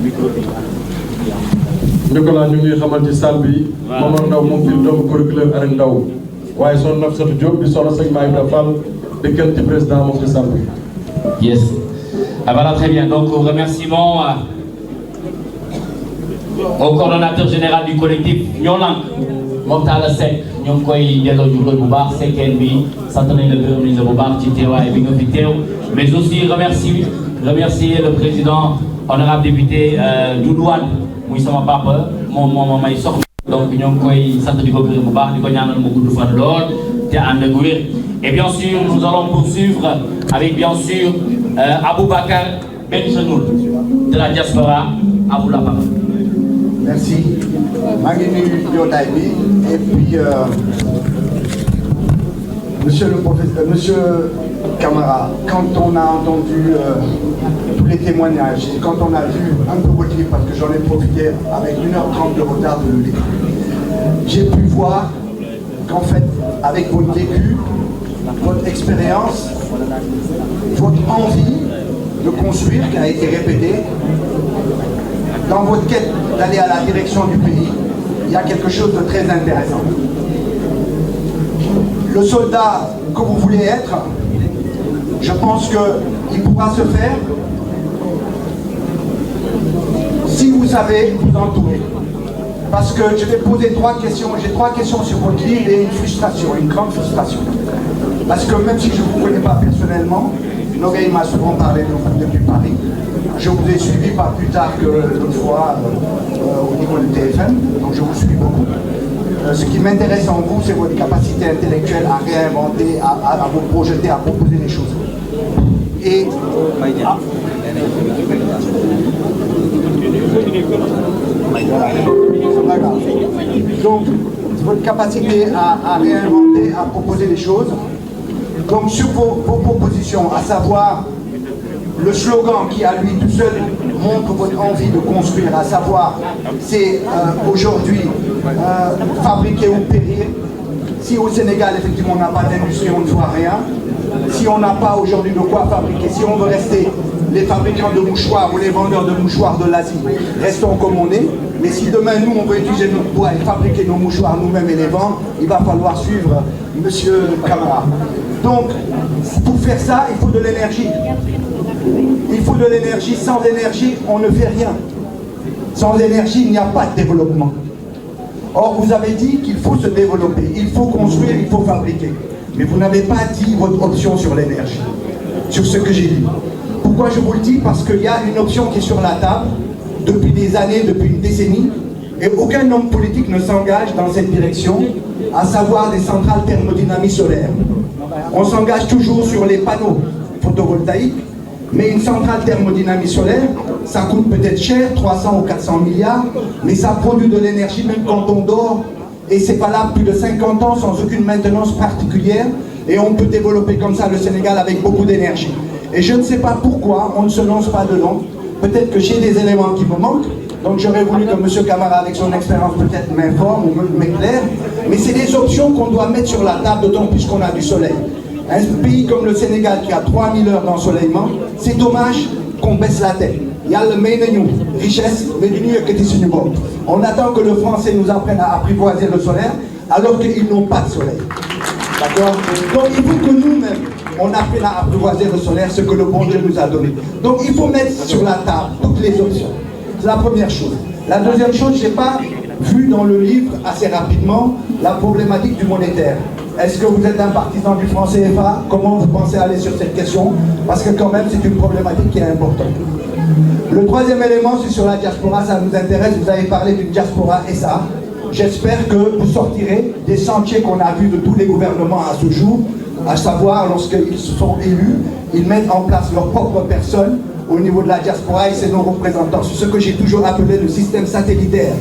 micro bi. Nicolas ñu ngi xamal ci salle bi. Momar Ndaw moom fi toog procureur Arène Ndaw waaye son Nafsatou Diop di soxna sëñ Maï Fall di kenn ci président moom ci salle bi. Yes. Ah voilà, très bien. Donc, remerciements au coordonnateur général du collectif Ñolank Mokhtar Seck ñoo ngi koy delloo jugal bu baax sekkeen bi sant nañ la gërëm nañ la bu baax ci teewaay bi nga fi teew mais aussi remercier le président honorable député Doudou Wade muy sama papa moom moo ma may soxna donc ñoo ngi koy sant di ko gërëm bu baax di ko ñaanal mu gudd fan lool te ànd ak wér et bien sûr nous allons poursuivre avec bien sûr Aboubacar Benchanoul de la diaspora à vous la parole. Merci. maa ngi nuyu jotaay bi et puis monsieur le professeur, monsieur Camara, quand on a entendu tous les témoignages et quand on a vu un peu votre livre, parce que j'en ai profité avec 1h30 de retard de le lire, j'ai pu voir qu'en fait, avec votre vécu, votre expérience, votre envie de construire qui a été répétée, dans votre quête d'aller à la direction du pays, il y a quelque chose de très intéressant. Le soldat que vous voulez être, je pense qu'il pourra se faire si vous savez vous entourer. Parce que je vais poser 3 questions, j'ai 3 questions sur votre livre et une frustration, une grande frustration. Parce que même si je ne vous connais pas personnellement, Nogueï m'a souvent parlé de vous depuis Paris. Je vous ai suivi pas plus tard que l'autre fois au niveau du TFM, donc je vous suis beaucoup. Ce qui m'intéresse en vous, c'est votre capacité intellectuelle à réinventer, à vous projeter, à proposer des choses. Et donc, votre capacité à réinventer, à proposer des choses. Donc, sur vos propositions, à savoir le slogan qui, à lui tout seul, montre votre envie de construire, à savoir, c'est aujourd'hui fabriquer ou périr. Si au Sénégal, effectivement, on n'a pas d'industrie, on ne fera rien. Si on n'a pas aujourd'hui de quoi fabriquer, si on veut rester les fabricants de mouchoirs ou les vendeurs de mouchoirs de l'Asie, restons comme on est. Mais si demain, nous, on veut utiliser notre bois et fabriquer nos mouchoirs nous-mêmes et les vendre, il va falloir suivre Monsieur Camara. Donc, pour faire ça, il faut de l'énergie. Il faut de l'énergie. Sans énergie, on ne fait rien. Sans énergie, il n'y a pas de développement. Or, vous avez dit qu'il faut se développer, il faut construire, il faut fabriquer. Mais vous n'avez pas dit votre option sur l'énergie, sur ce que j'ai dit. Pourquoi je vous le dis? Parce qu'il y a une option qui est sur la table depuis des années, depuis une décennie, et aucun homme politique ne s'engage dans cette direction, à savoir des centrales thermodynamiques solaires. On s'engage toujours sur les panneaux photovoltaïques, mais une centrale thermodynamique solaire, ça coûte peut-être cher, 300 ou 400 milliards, mais ça produit de l'énergie même quand on dort, et c'est valable plus de 50 ans sans aucune maintenance particulière, et on peut développer comme ça le Sénégal avec beaucoup d'énergie. Et je ne sais pas pourquoi on ne se lance pas dedans. Peut-être que j'ai des éléments qui me manquent, donc j'aurais voulu que M. Camara, avec son expérience, peut-être m'informe ou m'éclaire, mais c'est des options qu'on doit mettre sur la table, d'autant plus qu'on a du soleil. Un pays comme le Sénégal qui a 3000 heures d'ensoleillement, c'est dommage qu'on baisse la tête. Yalla may nañu richesse, mais du ñu yëkkati suñu bopp. On attend que le français nous apprenne à apprivoiser le solaire, alors qu'ils n'ont pas de soleil. D'accord? Donc il faut que nous-mêmes, on apprenne à apprivoiser le solaire, ce que le bon Dieu nous a donné. Donc il faut mettre sur la table toutes les options. C'est la première chose. La deuxième chose, je n'ai pas vu dans le livre assez rapidement la problématique du monétaire. Est-ce que vous êtes un partisan du franc CFA? Comment vous pensez aller sur cette question? Parce que quand même, c'est une problématique qui est importante. Le troisième élément, c'est sur la diaspora, ça nous intéresse. Vous avez parlé d'une diaspora SA. J'espère que vous sortirez des sentiers qu'on a vus de tous les gouvernements à ce jour, à savoir, lorsqu'ils se sont élus, ils mettent en place leur propre personne au niveau de la diaspora et c'est nos représentants. C'est ce que j'ai toujours appelé le système satellitaire.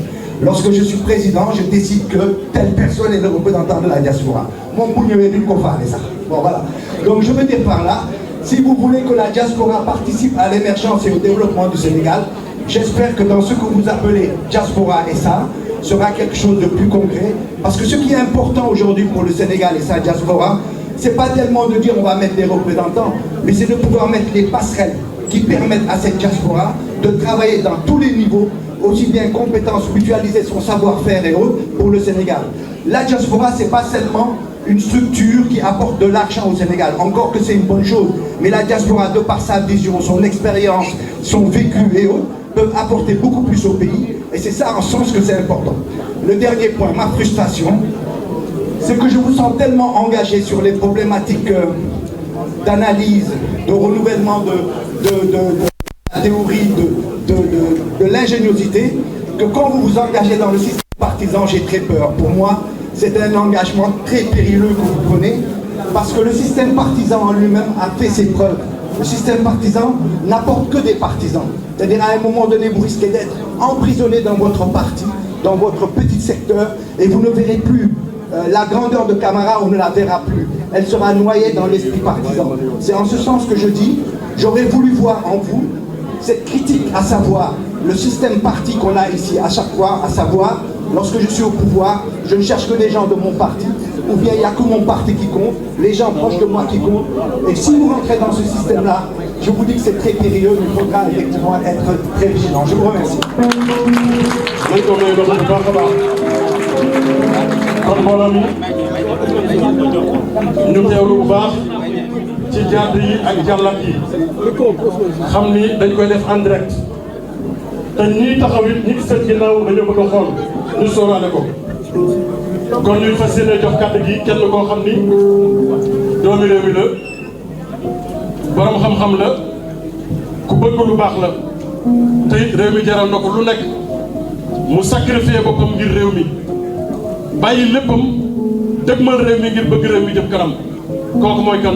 Lorsque je suis président, je décide que telle personne est le représentant de la diaspora. Mon bougnou est d'une conférence, ça. Bon, voilà. Donc je veux dire par là, si vous voulez que la diaspora participe à l'émergence et au développement du Sénégal, j'espère que dans ce que vous appelez diaspora et ça, sera quelque chose de plus concret. Parce que ce qui est important aujourd'hui pour le Sénégal et sa diaspora, c'est pas tellement de dire on va mettre des représentants, mais c'est de pouvoir mettre les passerelles qui permettent à cette diaspora de travailler dans tous les niveaux, aussi bien compétences, mutualiser son savoir-faire et autres pour le Sénégal. La diaspora, c'est pas seulement une structure qui apporte de l'argent au Sénégal, encore que c'est une bonne chose, mais la diaspora, de par sa vision, son expérience, son vécu et autres, peuvent apporter beaucoup plus au pays, et c'est ça en sens que c'est important. Le dernier point, ma frustration, c'est que je vous sens tellement engagé sur les problématiques d'analyse, de renouvellement de la théorie, de l'ingéniosité, que quand vous vous engagez dans le système partisan, j'ai très peur. Pour moi, c'est un engagement très périlleux que vous prenez, parce que le système partisan en lui-même a fait ses preuves. Le système partisan n'apporte que des partisans. C'est-à-dire à un moment donné, vous risquez d'être emprisonné dans votre parti, dans votre petit secteur, et vous ne verrez plus la grandeur de Camara, on ne la verra plus. Elle sera noyée dans l'esprit partisan. C'est en ce sens que je dis, j'aurais voulu voir en vous cette critique, à savoir le système parti qu'on a ici à chaque fois, à savoir, lorsque je suis au pouvoir, je ne cherche que des gens de mon parti, ou bien il n'y a que mon parti qui compte, les gens proches de moi qui comptent. Et si vous rentrez dans ce système-là, je vous dis que c'est très périlleux, il faudra effectivement être très vigilant. Je vous remercie. kon mbooloo mi ñu teewlu bu baax ci jàdd yi ak jàllat yi xam ni dañ koy def en direct te ñii taxaw it ñi seen ginnaaw dañoo bëgg a xool ñu sóoraale ko kon ñuy fas yéene jox kàddu gi kenn koo xam ni doomi réew mi la borom xam-xam la ku bëgg lu baax la te it réew mi jaral na ko lu nekk mu sacrifié boppam ngir réew mi bàyyi léppam dëgmal réew mi ngir bëgg réew mi jëm kanam kooku mooy kan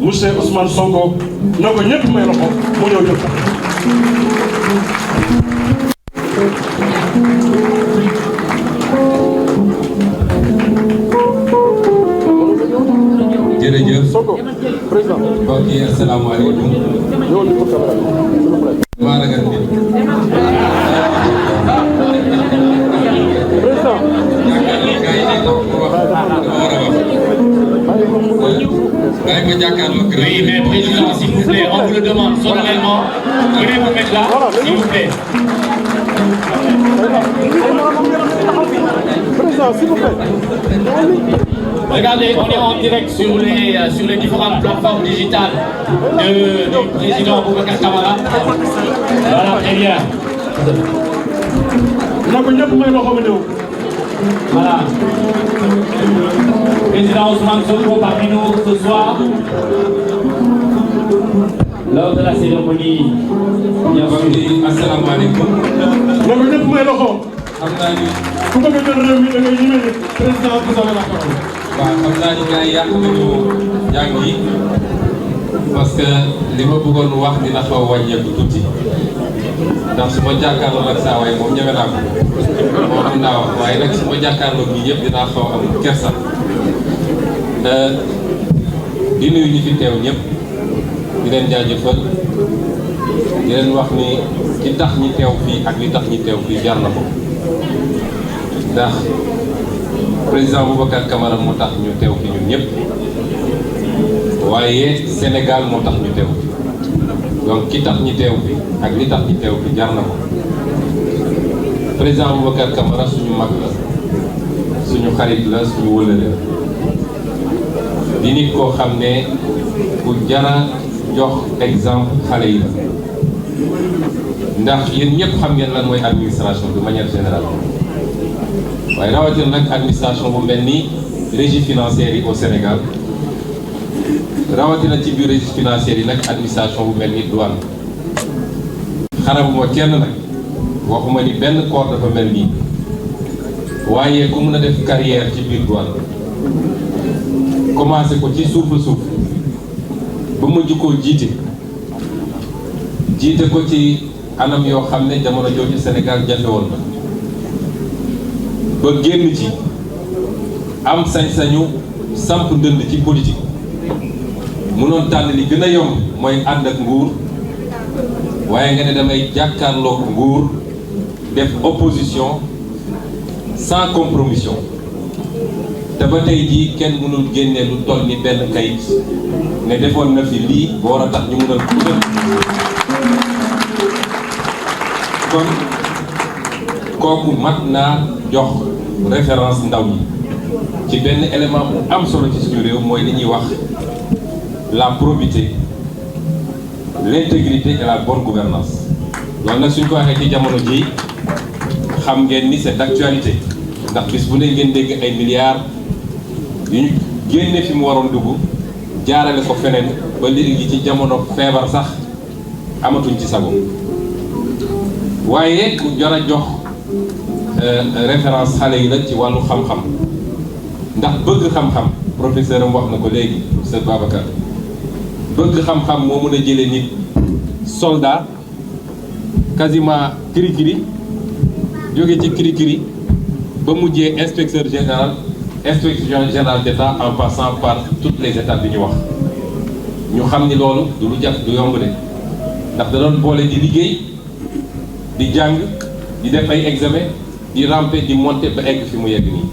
monsieur Ousmane Sonko na ko ñëpp may loxo mu ñëw jëf. jërëjëf mbokk yi asalaamaaleykum maa ragal nit Oui, mais président, s'il vous plaît, on vous le demande solennellement. Veuillez vous mettre là, s'il vous plaît. Président, s'il vous plaît. Regardez, on est en direct sur les différentes plateformes digitales du président Boubacar Camara. Voilà, très bien. Voilà. Président Ousmane Sonko parmi nous ce soir, lors de la cérémonie. Bien sûr. Assalamu alaikum. waaw xam naa ni gars yi yàq nañu jàng yi parce que li ma bëggoon wax dina xaw a wàññeeku tuuti ndax su ma jàkkaarloo ak saa waay moom ñeme naa ko moo xam naa wax waaye nag su ma jàkkaarloo ñi yëpp dinaa xaw a am kersa di nuyu ñi fi teew ñëpp di leen jaajëfal di leen wax ni ci tax ñi teew fii ak li tax ñi teew fii jar na ko ndax président Boubacar Camara moo tax ñu teew fi ñun ñëpp waaye Sénégal moo tax ñu teew donc ki tax ñi teew fi ak li tax ñi teew fi jar na ko. Président Boubacar Camara suñu mag la suñu xarit la suñu wëlëre di nit koo xam ne ku jara jox exemple xale yi la ndax yéen ñëpp xam ngeen lan mooy administration de manière générale waaye rawatina nag administration bu mel ni régie financière yi au Sénégal rawatina ci biir régie financière yi nag administration bu mel ni douane xarabuma kenn nag waxuma ni benn corps dafa mel nii waaye ku mën a def carrière ci biir douane commencé ko ci suuf ba mujj koo jiite ko ci anam yoo xam ne jamono jooju Sénégal jafe woon na ba génn ci am sañ-sañu samp ndënd ci politique mënoon tànn li gën a yomb mooy ànd ak nguur waaye nga ne damay jàkkaarloog nguur def opposition sans compromission te ba tey jii kenn mënul génne lu toll ni benn kayit ne defoon na fi lii ba war a tax ñu mën a dugal kon kooku mat naa jox référence ndaw ñi ci benn élément bu am solo ci suñu réew mooy li ñuy wax la probité l'intégrité et la bonne gouvernance loolu nag suñ ko waxee ci jamono ji xam ngeen ni c'est d'actualité ndax bis bu ne ngeen dégg ay milliards yu ñu génne fi mu waroon dugg jaarale ko feneen ba léegi ci jamono feebar sax amatuñ ci sago waaye ku jar a jox référence xale yi la ci wàllu xam-xam ndax bëgg xam-xam professeur am wax na ko léegi professeur Babacar bëgg xam-xam moo mën a jëlee nit soldat quasiment kirikiri jóge ci kirikiri ba mujjee inspecteur général d'État en passant par toutes les étapes bi ñu wax ñu xam ni loolu du lu jaf du yomb de ndax da doon boole di liggéey di jàng di def ay examen di ramper di monter ba egg fi mu yegg nii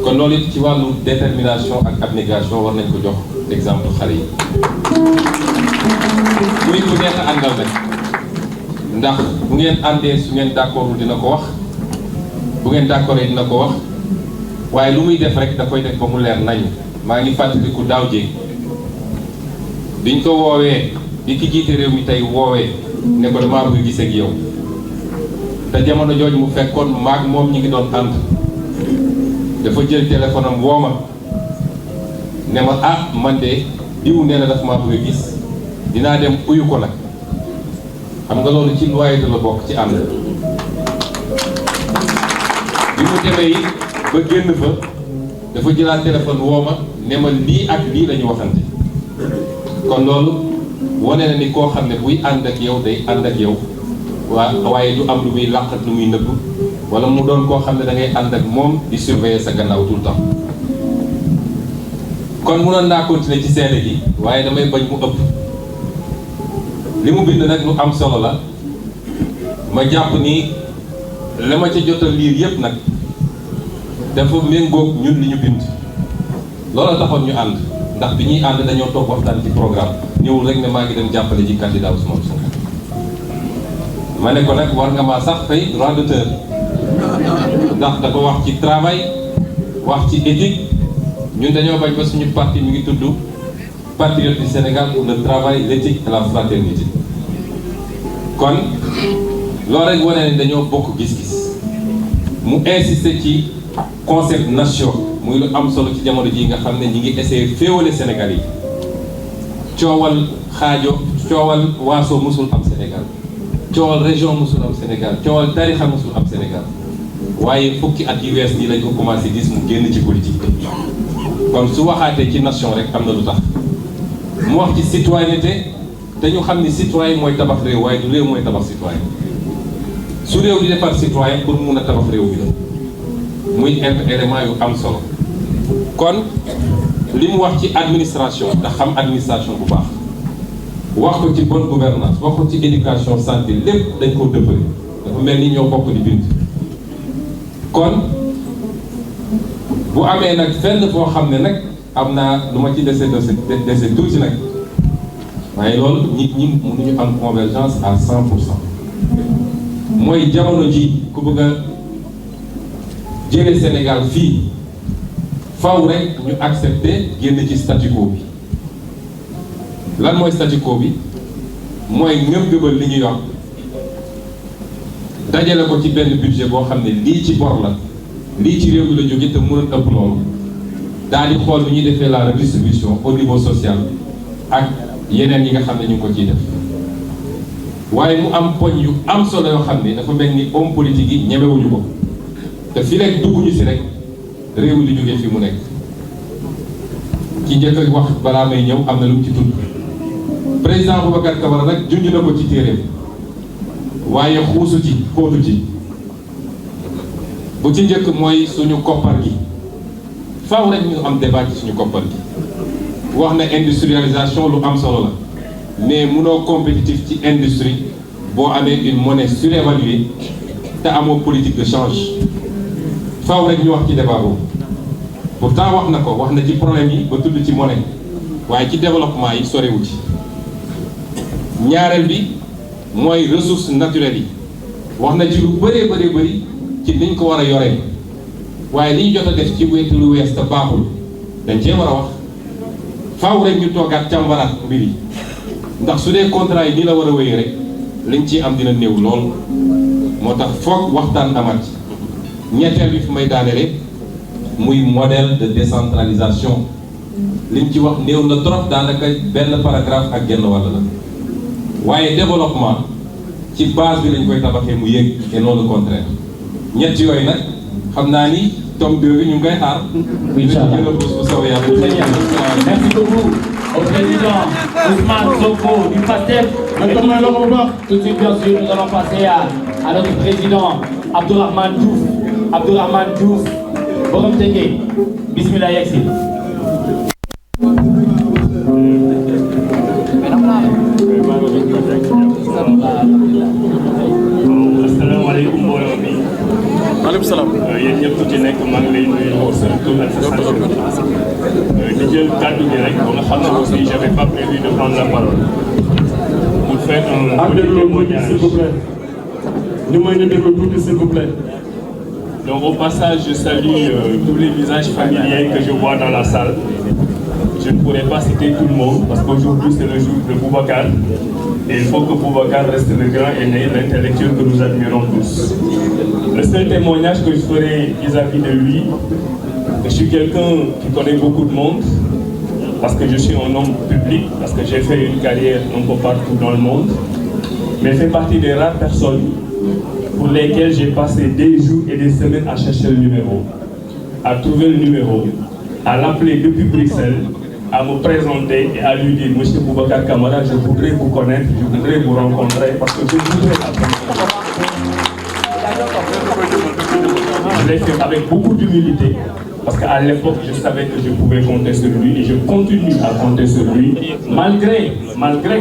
kon loolu it ci wàllu détermination ak abnégation war nañ ko jox exemple xale yi muy ku neex a àndal rek ndax bu ngeen àndee su ngeen d'accordul dina ko wax bu ngeen d'accordee dina ko wax waaye lu muy def rek da koy def ba mu leer nañ maa ngi fàttaliku daaw jéeg biñ ko woowee bi ki jiite réew mi tey woowee ne ko damaa bëgg gis ak yow te jamono jooju mu fekkoon maag moom ñi ngi doon ànd dafa jël téléphone am woo ma ne ma ah man de diw nee na daf maa bëgg a gis dinaa dem uyu ko nag xam nga loolu ci loyauté la bokk ci ànd bi mu demee yi ba génn fa dafa jëlaat téléphone woo ma ne ma lii ak lii la ñu waxante kon loolu wane na ni koo xam ne buy ànd ak yow day ànd ak yow waaye du am lu muy làq ak lu muy nëbb wala mu doon koo xam ne da ngay ànd ak moom di surveiller sa gannaaw tout le temps kon mënoon naa continuer ci seede gi waaye damay bañ mu ëpp li mu bind nag lu am solo la ma jàpp ni la ma ca jot a liir yépp nag dafa méngoog ñun li ñu bind loolu taxoon ñu ànd ndax bi ñuy ànd dañoo toog waxtaan ci programme ñëwul rek ne maa ngi dem jàppale ci candidat Ousmane Sonko ma ne ko nag war nga maa sax fay droit d'auteur ndax dafa wax ci travail wax ci éthique ñun dañoo bañ ba suñu parti mi ngi tudd Patriotes du Sénégal pour le travail, l'éthique et la fraternité kon loolu rek wane ne dañoo bokk gis-gis mu insister ci concept nation muy lu am solo ci jamono ji nga xam ne ñi ngi essayer féewale Sénégal yi coowal xaajo coowal waaso musul am Sénégal coowal région musul am Sénégal coowal tarixa musul am Sénégal waaye fukki at yu wees nii lañ ko commencé gis mu génn ci politique kon su waxaatee ci nation rek am na lu tax mu wax ci citoyenneté te ñu xam ni citoyen mooy tabax réew waaye du réew mooy tabax citoyen su réew di defar citoyen pour mun a tabax réew bi la muy élément yu am solo kon li mu wax ci administration ndax xam administration bu baax wax ko ci bonne gouvernance wax ko ci éducation santé lépp dañ koo dëppale dafa mel ni ñoo bokk di bind kon bu amee nag fenn foo xam ne nag am naa lu ma ci dese tuuti nag waaye loolu nit ñi mënuñu am convergence à 100%. mooy jamono ji ku bëgg a jëlee Sénégal fii faw rek ñu accepter génn ci statu quo bi. lan mooy statu quo bi mooy ngëm-ngëbal li ñuy wax dajale ko ci benn budget boo xam ne lii ci bor la lii ci réew mi la jóge te mënoon ëpp loolu daal di xool ni ñuy defee la redistribution au niveau social ak yeneen yi nga xam ne ñu ngi ko ciy def waaye mu am poñ yu am solo yoo xam ne dafa mel ni homme politique yi ñemewuñu ko te fii rek dugguñu si rek réew mi li jógee fi mu nekk ci njëkk a wax balaa may ñëw am na lu mu ci tudd président Boubacar Camara nag junj na ko ci téeréem waaye xuusu ci xóotu ci bu ci njëkk mooy suñu koppar gi faaw rek ñu am débat ci suñu koppar gi wax na industrialisation lu am solo la mais munoo compétitif ci industrie boo amee une monnaie surévaluée te amoo politique de change faaw rek ñu wax ci débat boobu pourtant wax na ko wax na ci problème yi ba tudd ci monnaie waaye ci développement yi sorewu ci ñaareel bi mooy ressources naturelles yi wax na ci lu bëree bëri ci niñ ko war a yoree waaye li ñu jot a def ci wetu lu wees te baaxul dañ cee war a wax faaw rek ñu toogaat càmbaraat mbir yi ndax su dee contrat yi nii la war a wéy rek liñ ciy am dina néew lool moo tax foog waxtaan amaat ñetteel bi fi may daanele muy modèle de décentralisation liñ ci wax néew na trop daanaka benn paragraphe ak genn wàll la waaye développement ci base bi lañ koy tabaxee mu yéeg et non le contraire ñett yooyu nag xam naa ni tome 2 bi ñu ngi koy xaar. Inch'Allah. Merci beaucoup au président Ousmane Sonko du PASTEF. Tout de suite, bien sûr, nous allons passer à notre président Abdourahmane Diouf. Abdourahmane Diouf, borom Tëngéej. Bismillah yegsi. asalaamaaleykum mbooloo mi. maaleykum salaam. yéen ñëpp ku ci nekk maa ngi lay nuyu sa tur ak sa sant. di jël kàddu gi rek ba nga xam ne aussi j'avais pas prévu de prendre la parole. pour faire un petit témoignage. s'il vous plaît. ñu may ñu déglu tuuti s'il vous plaît. Donc au passage, je salue tous les visages familiers que je vois dans la salle. Je ne pourrais pas citer tout le monde parce qu'aujourd'hui c'est le jour de Boubacar. Et il faut que Boubacar reste le grand aîné, l'intellectuel que nous admirons tous. Le seul témoignage que je ferai vis-à-vis de lui, je suis quelqu'un qui connaît beaucoup de monde, parce que je suis un homme public, parce que j'ai fait une carrière un peu partout dans le monde, mais fait partie des rares personnes pour lesquelles j'ai passé des jours et des semaines à chercher le numéro, à trouver le numéro, à l'appeler depuis Bruxelles, à me présenter et à lui dire, Monsieur Boubacar Camara, je voudrais vous connaître, je voudrais vous rencontrer parce que je voudrais apprendre. Je l'ai fait avec beaucoup d'humilité parce qu'à l'époque, je savais que je pouvais compter sur lui et je continue à compter sur lui malgré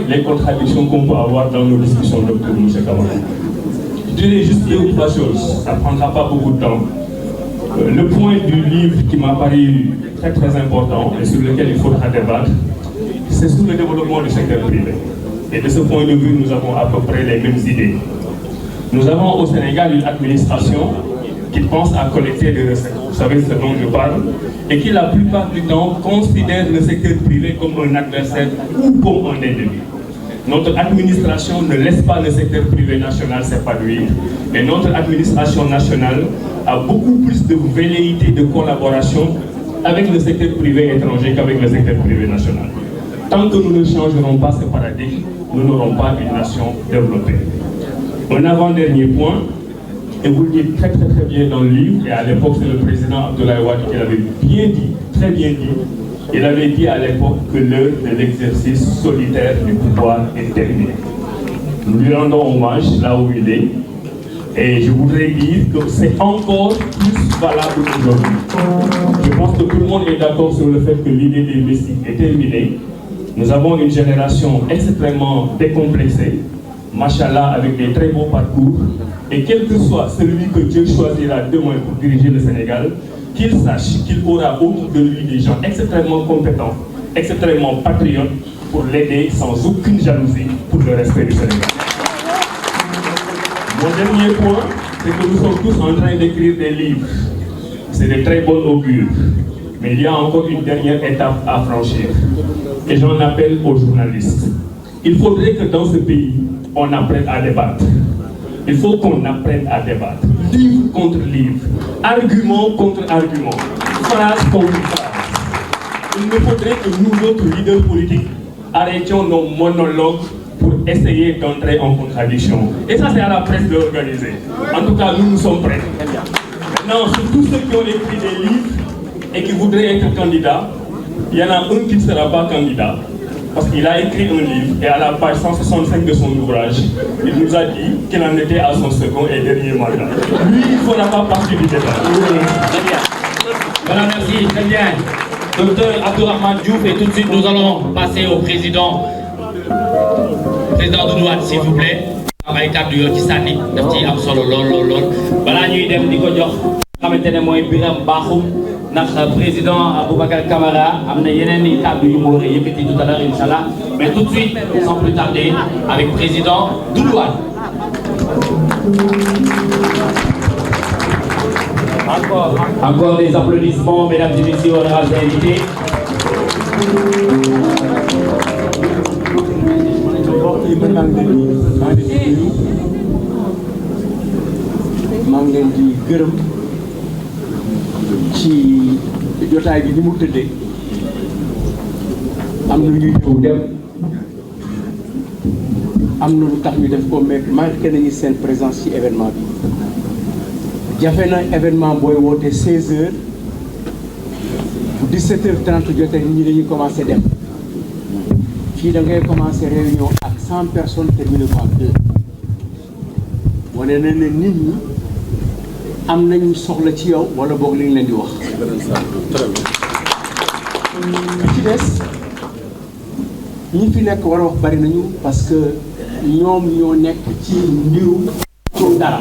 les contradictions qu'on peut avoir dans nos discussions docteur M. Camara. Je dirais juste 2 ou 3 choses, ça ne prendra pas beaucoup de temps. Le point du livre qui m'a paru très très important et sur lequel il faudra débattre, c'est sur le développement du secteur privé. Et de ce point de vue, nous avons à peu près les mêmes idées. Nous avons au Sénégal une administration qui pense à collecter des recettes, vous savez ce dont je parle, et qui la plupart du temps considère le secteur privé comme un adversaire ou comme un ennemi. Notre administration ne laisse pas le secteur privé national s'épanouir et notre administration nationale a beaucoup plus de velléité de collaboration avec le secteur privé étranger qu'avec le secteur privé national. Tant que nous ne changerons pas ce paradigme, nous n'aurons pas une nation développée. Un avant-dernier point, et vous le dites très bien dans le livre, et à l'époque c'est le président Abdoulaye Wade qui l'avait bien dit, très bien dit. Il avait dit à l'époque que l'heure de l'exercice solitaire du pouvoir est terminée. Nous lui rendons hommage là où il est. Et je voudrais dire que c'est encore plus valable aujourd'hui. Je pense que tout le monde est d'accord sur le fait que l'idée des vestiges est terminée. Nous avons une génération extrêmement décomplexée, machallah, avec des très beaux parcours. Et quel que soit celui que Dieu choisira demain pour diriger le Sénégal, qu'il sache qu'il aura autour de lui des gens extrêmement compétents, extrêmement patriotes pour l'aider sans aucune jalousie pour le respect du Sénégal. Mon dernier point, c'est que nous sommes tous en train d'écrire des livres. C'est de très bon augure. Mais il y a encore une dernière étape à franchir. Et j'en appelle aux journalistes. Il faudrait que dans ce pays, on apprenne à débattre. Il faut qu'on apprenne à débattre. Livre contre livre. Argument contre argument. Phrase contre phrase. Il me faudrait que nous, autres leaders politiques, arrêtions nos monologues pour essayer d'entrer en contradiction. Et ça, c'est à la presse de l'organiser. En tout cas, nous sommes prêts. Maintenant, sur tous ceux qui ont écrit des livres et qui voudraient être candidats, il y en a un qui ne sera pas candidat. Parce qu'il a écrit un livre et à la page 165 de son ouvrage, il nous a dit qu'il en était à son second et dernier mandat. Lui, il ne fera pas partie du débat. Très bien. Voilà, merci, très bien. Docteur Abdourahmane Diouf, et tout de suite nous allons passer au président. Président Doudou Wade, s'il vous plaît. Amay kàddu yoo ci sànni daf ci am solo lool. Balaa ñuy dem di ko jox xamante ne mooy Biram Bakhoum ndax président Aboubacar Camara am na yeneen i kàddu yu mu war a yëkkati tout à l'heure inchallah. Mais tout de suite, sans plus tarder, avec président Doudou Wade. Encore des applaudissements, mesdames et messieurs, honorables invités. maa ngi leen di gërëm ci jotaay bi ni mu tëddee am na ñuy ñëw dem am na lu tax ñu def ko mais manqué nañu seen présence ci événement bi jafe na événement booy woote 16h bu 17h30 jotee nit ñi dañuy commencé dem fii da ngay commencé réunion ak 100 personnes terminé ko ak 2 wane na ne nit ñi am nañu soxla ci yow wala boog li ñu leen di wax. ci des ñi fi nekk war a wax bari nañu parce que ñoom ñoo nekk ci mbiru tur dara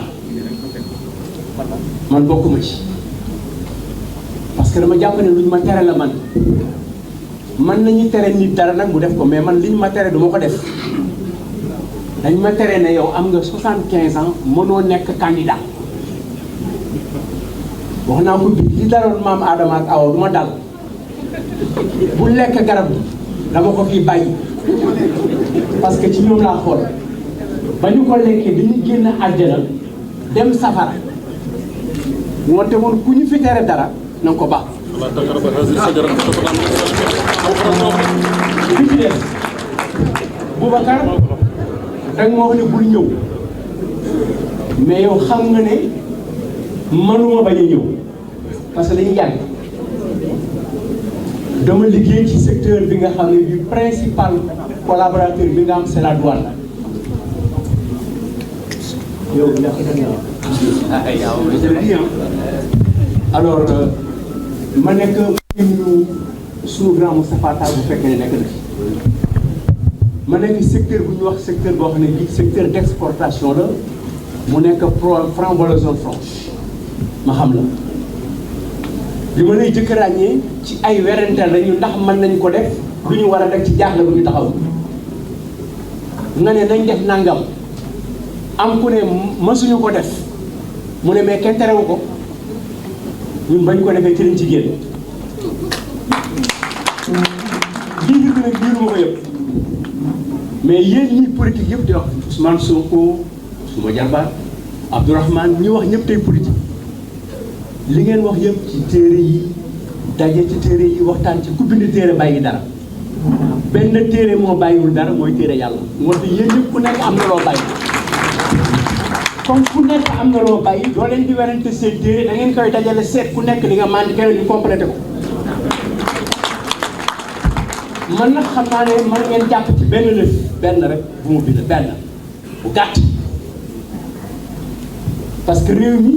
man bokkuma ci parce que dama jàpp ne lu ñu ma tere la man nañu tere nit dara nag mu def ko mais man li ñu ma tere du ma ko def dañ ma tere ne yow am nga 75 ans mënoo nekk candidat wax naa ko bi li daloon maam Adama ak Awa du ma dal bu lekk garab dama ko fi bàyyi parce que ci ñoom laa xool ba ñu ko lekkee dañu génn àjjana dem safara wante woon ku ñu fi tere dara na nga ko baax li ci des Boubacar danga ma wax ne bul ñëw mais yow xam nga ne mënuma bañ a ñëw parce que dañuy yàgg dama liggéey ci secteur bi nga xam ne bi principal collaborateur bi nga am c'est la douane yow alors ma nekk ñu suñu grand Moustapha Tall bu fekkee ne nekk na ma nekk secteur bu ñu wax secteur boo xam ne bii secteur d'exportation la mu nekk franc-comté zone franche ma xam la li ma lay jëkk ràññee ci ay weranteel lañu ndax mën nañ ko def lu ñu war a def ci jaaxle bu ñu taxaw nga ne nañ def nangam am ku ne mësuñu ko def mu ne mais kenn terewu ko ñun bañ ko defee ci lañ ci génn lii bi nag biiru ma ko yëpp mais yéen ñi politique yëpp di wax Ousmane Sonko suma jarbaat Abdourahmane ñi wax ñëpp tey politique li ngeen wax yëpp ci téere yi daje ci téere yi waxtaan ci ku bind téere bàyyi dara benn téere moo bàyyiwul dara mooy téere yàlla moo tax yéen ñëpp ku nekk am na loo bàyyi comme ku nekk am na loo bàyyi doo leen di werante seen téere da ngeen koy dajale seet ku nekk li nga màndi keneen ñu complété ko man nag xam naa ne man ngeen jàpp ci benn lëf benn rek bu mu bind benn bu gàtt parce que réew mi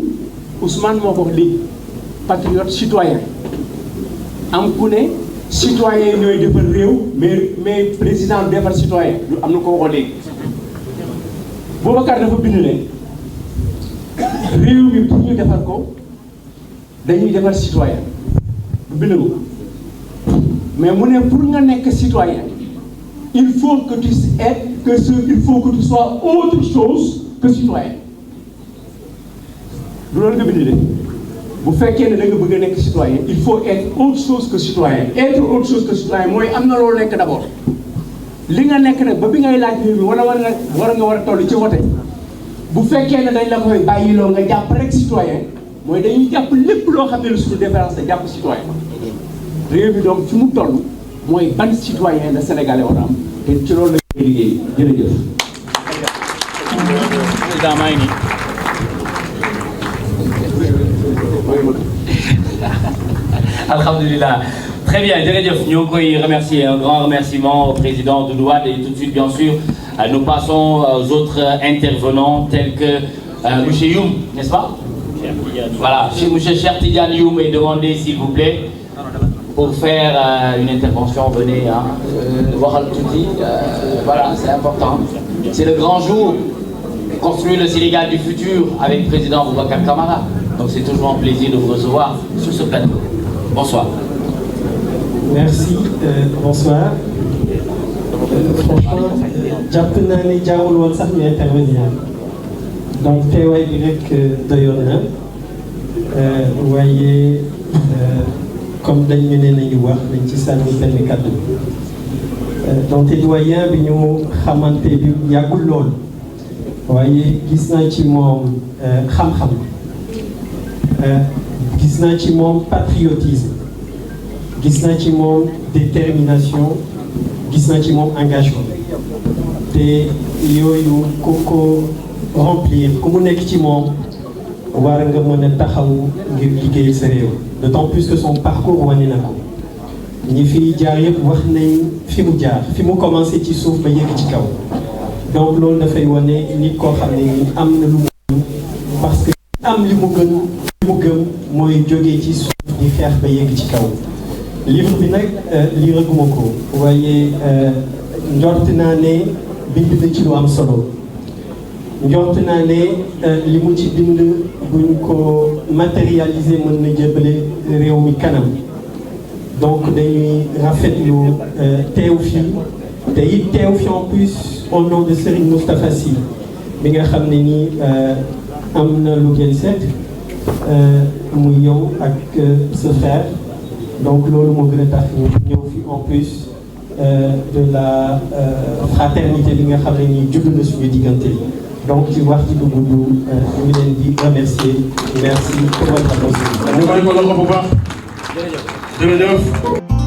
Ousmane moo ko wax léegi patriote citoyen am ku ne citoyen ñooy defar réew mais président du defar citoyen lu am na ko waxoo léegi Boubacar dafa bind ne réew mi pour ñu defar ko dañuy defar citoyen bind ko mais mu ne pour nga nekk citoyen il faut que tu sois autre chose que citoyen du loolu nga bind de bu fekkee ne da nga bëgg a nekk citoyen il faut être autre chose que citoyen être autre chose que citoyen mooy am na loolu nekk d'abord li nga nekk nag ba bi ngay laaj bi wala war a toll ci vote bu fekkee ne dañ la koy bàyyiloo nga jàpp rek citoyen mooy dañuy jàpp lépp loo xam ne la suñu différence da jàpp citoyen réew mi donc fi mu toll mooy ban citoyen la Sénégalais war a am te ci loolu la ñuy liggéey jërëjëf. président maa ngi nii. Alhamdulillah. Très bien, jërëjëf ñu ngi koy remercier, un grand remerciement au président Doudou Wade et tout de suite bien sûr nous passons aux autres intervenants tels que monsieur Youm, n'est-ce pas? Voilà, monsieur Cheikh Tidiane Youm est demandé s'il vous plaît pour faire une intervention. Venez, waxal tuuti, voilà, c'est important. C'est le grand jour, construire le Sénégal du futur avec le président Boubacar Camara. Donc c'est toujours un plaisir de vous recevoir sur ce plateau. Bonsoir. Merci, bonsoir. Franchement, jàpp naa ne jaawul woon sax ñu intervenir donc teewaay bi rek doyoon na waaye comme dañ ñu ne nañu wax dañ ci sànni benn kàddu donc doyen bi ñu xamante bi yàggul lool waaye gis naa ci moom xam-xam gis naa ci moom patriotisme gis naa ci moom détermination gis naa ci moom engagement te yooyu ku ko remplir ku mu nekk ci moom war nga mën a taxaw ngir liggéey sa réew d'autant plus que son parcours wane na ko ñi fi jaar yëpp wax nañ fi mu jaar fi mu commencé ci suuf ba yegg ci kaw donc loolu dafay wane nit koo xam ne am na lu mu parce que am li mu gëm mooy jógee ci suuf di xeex ba yegg ci kaw. livre bi nag liiraguma ko waaye njort naa ne bind na ci lu am solo njort naa ne li mu ci bind buñ ko matérialiser mën na jëbale réew mi kanam donc dañuy rafetlu teew fii te it teew fi en plus au nom de Serigne Moustapha Sy bi nga xam ne nii am na lu gën set muy yow ak sa frère. Donc loolu moo gën a tax ñu ñëw fi en plus de la fraternité bi nga xam ne nii judd na suñu diggante donc ci wax ci dugg ñu ngi leen di remercier merci pour votre attention. ñu bàyyi ko loxo bu baax jërëjëf.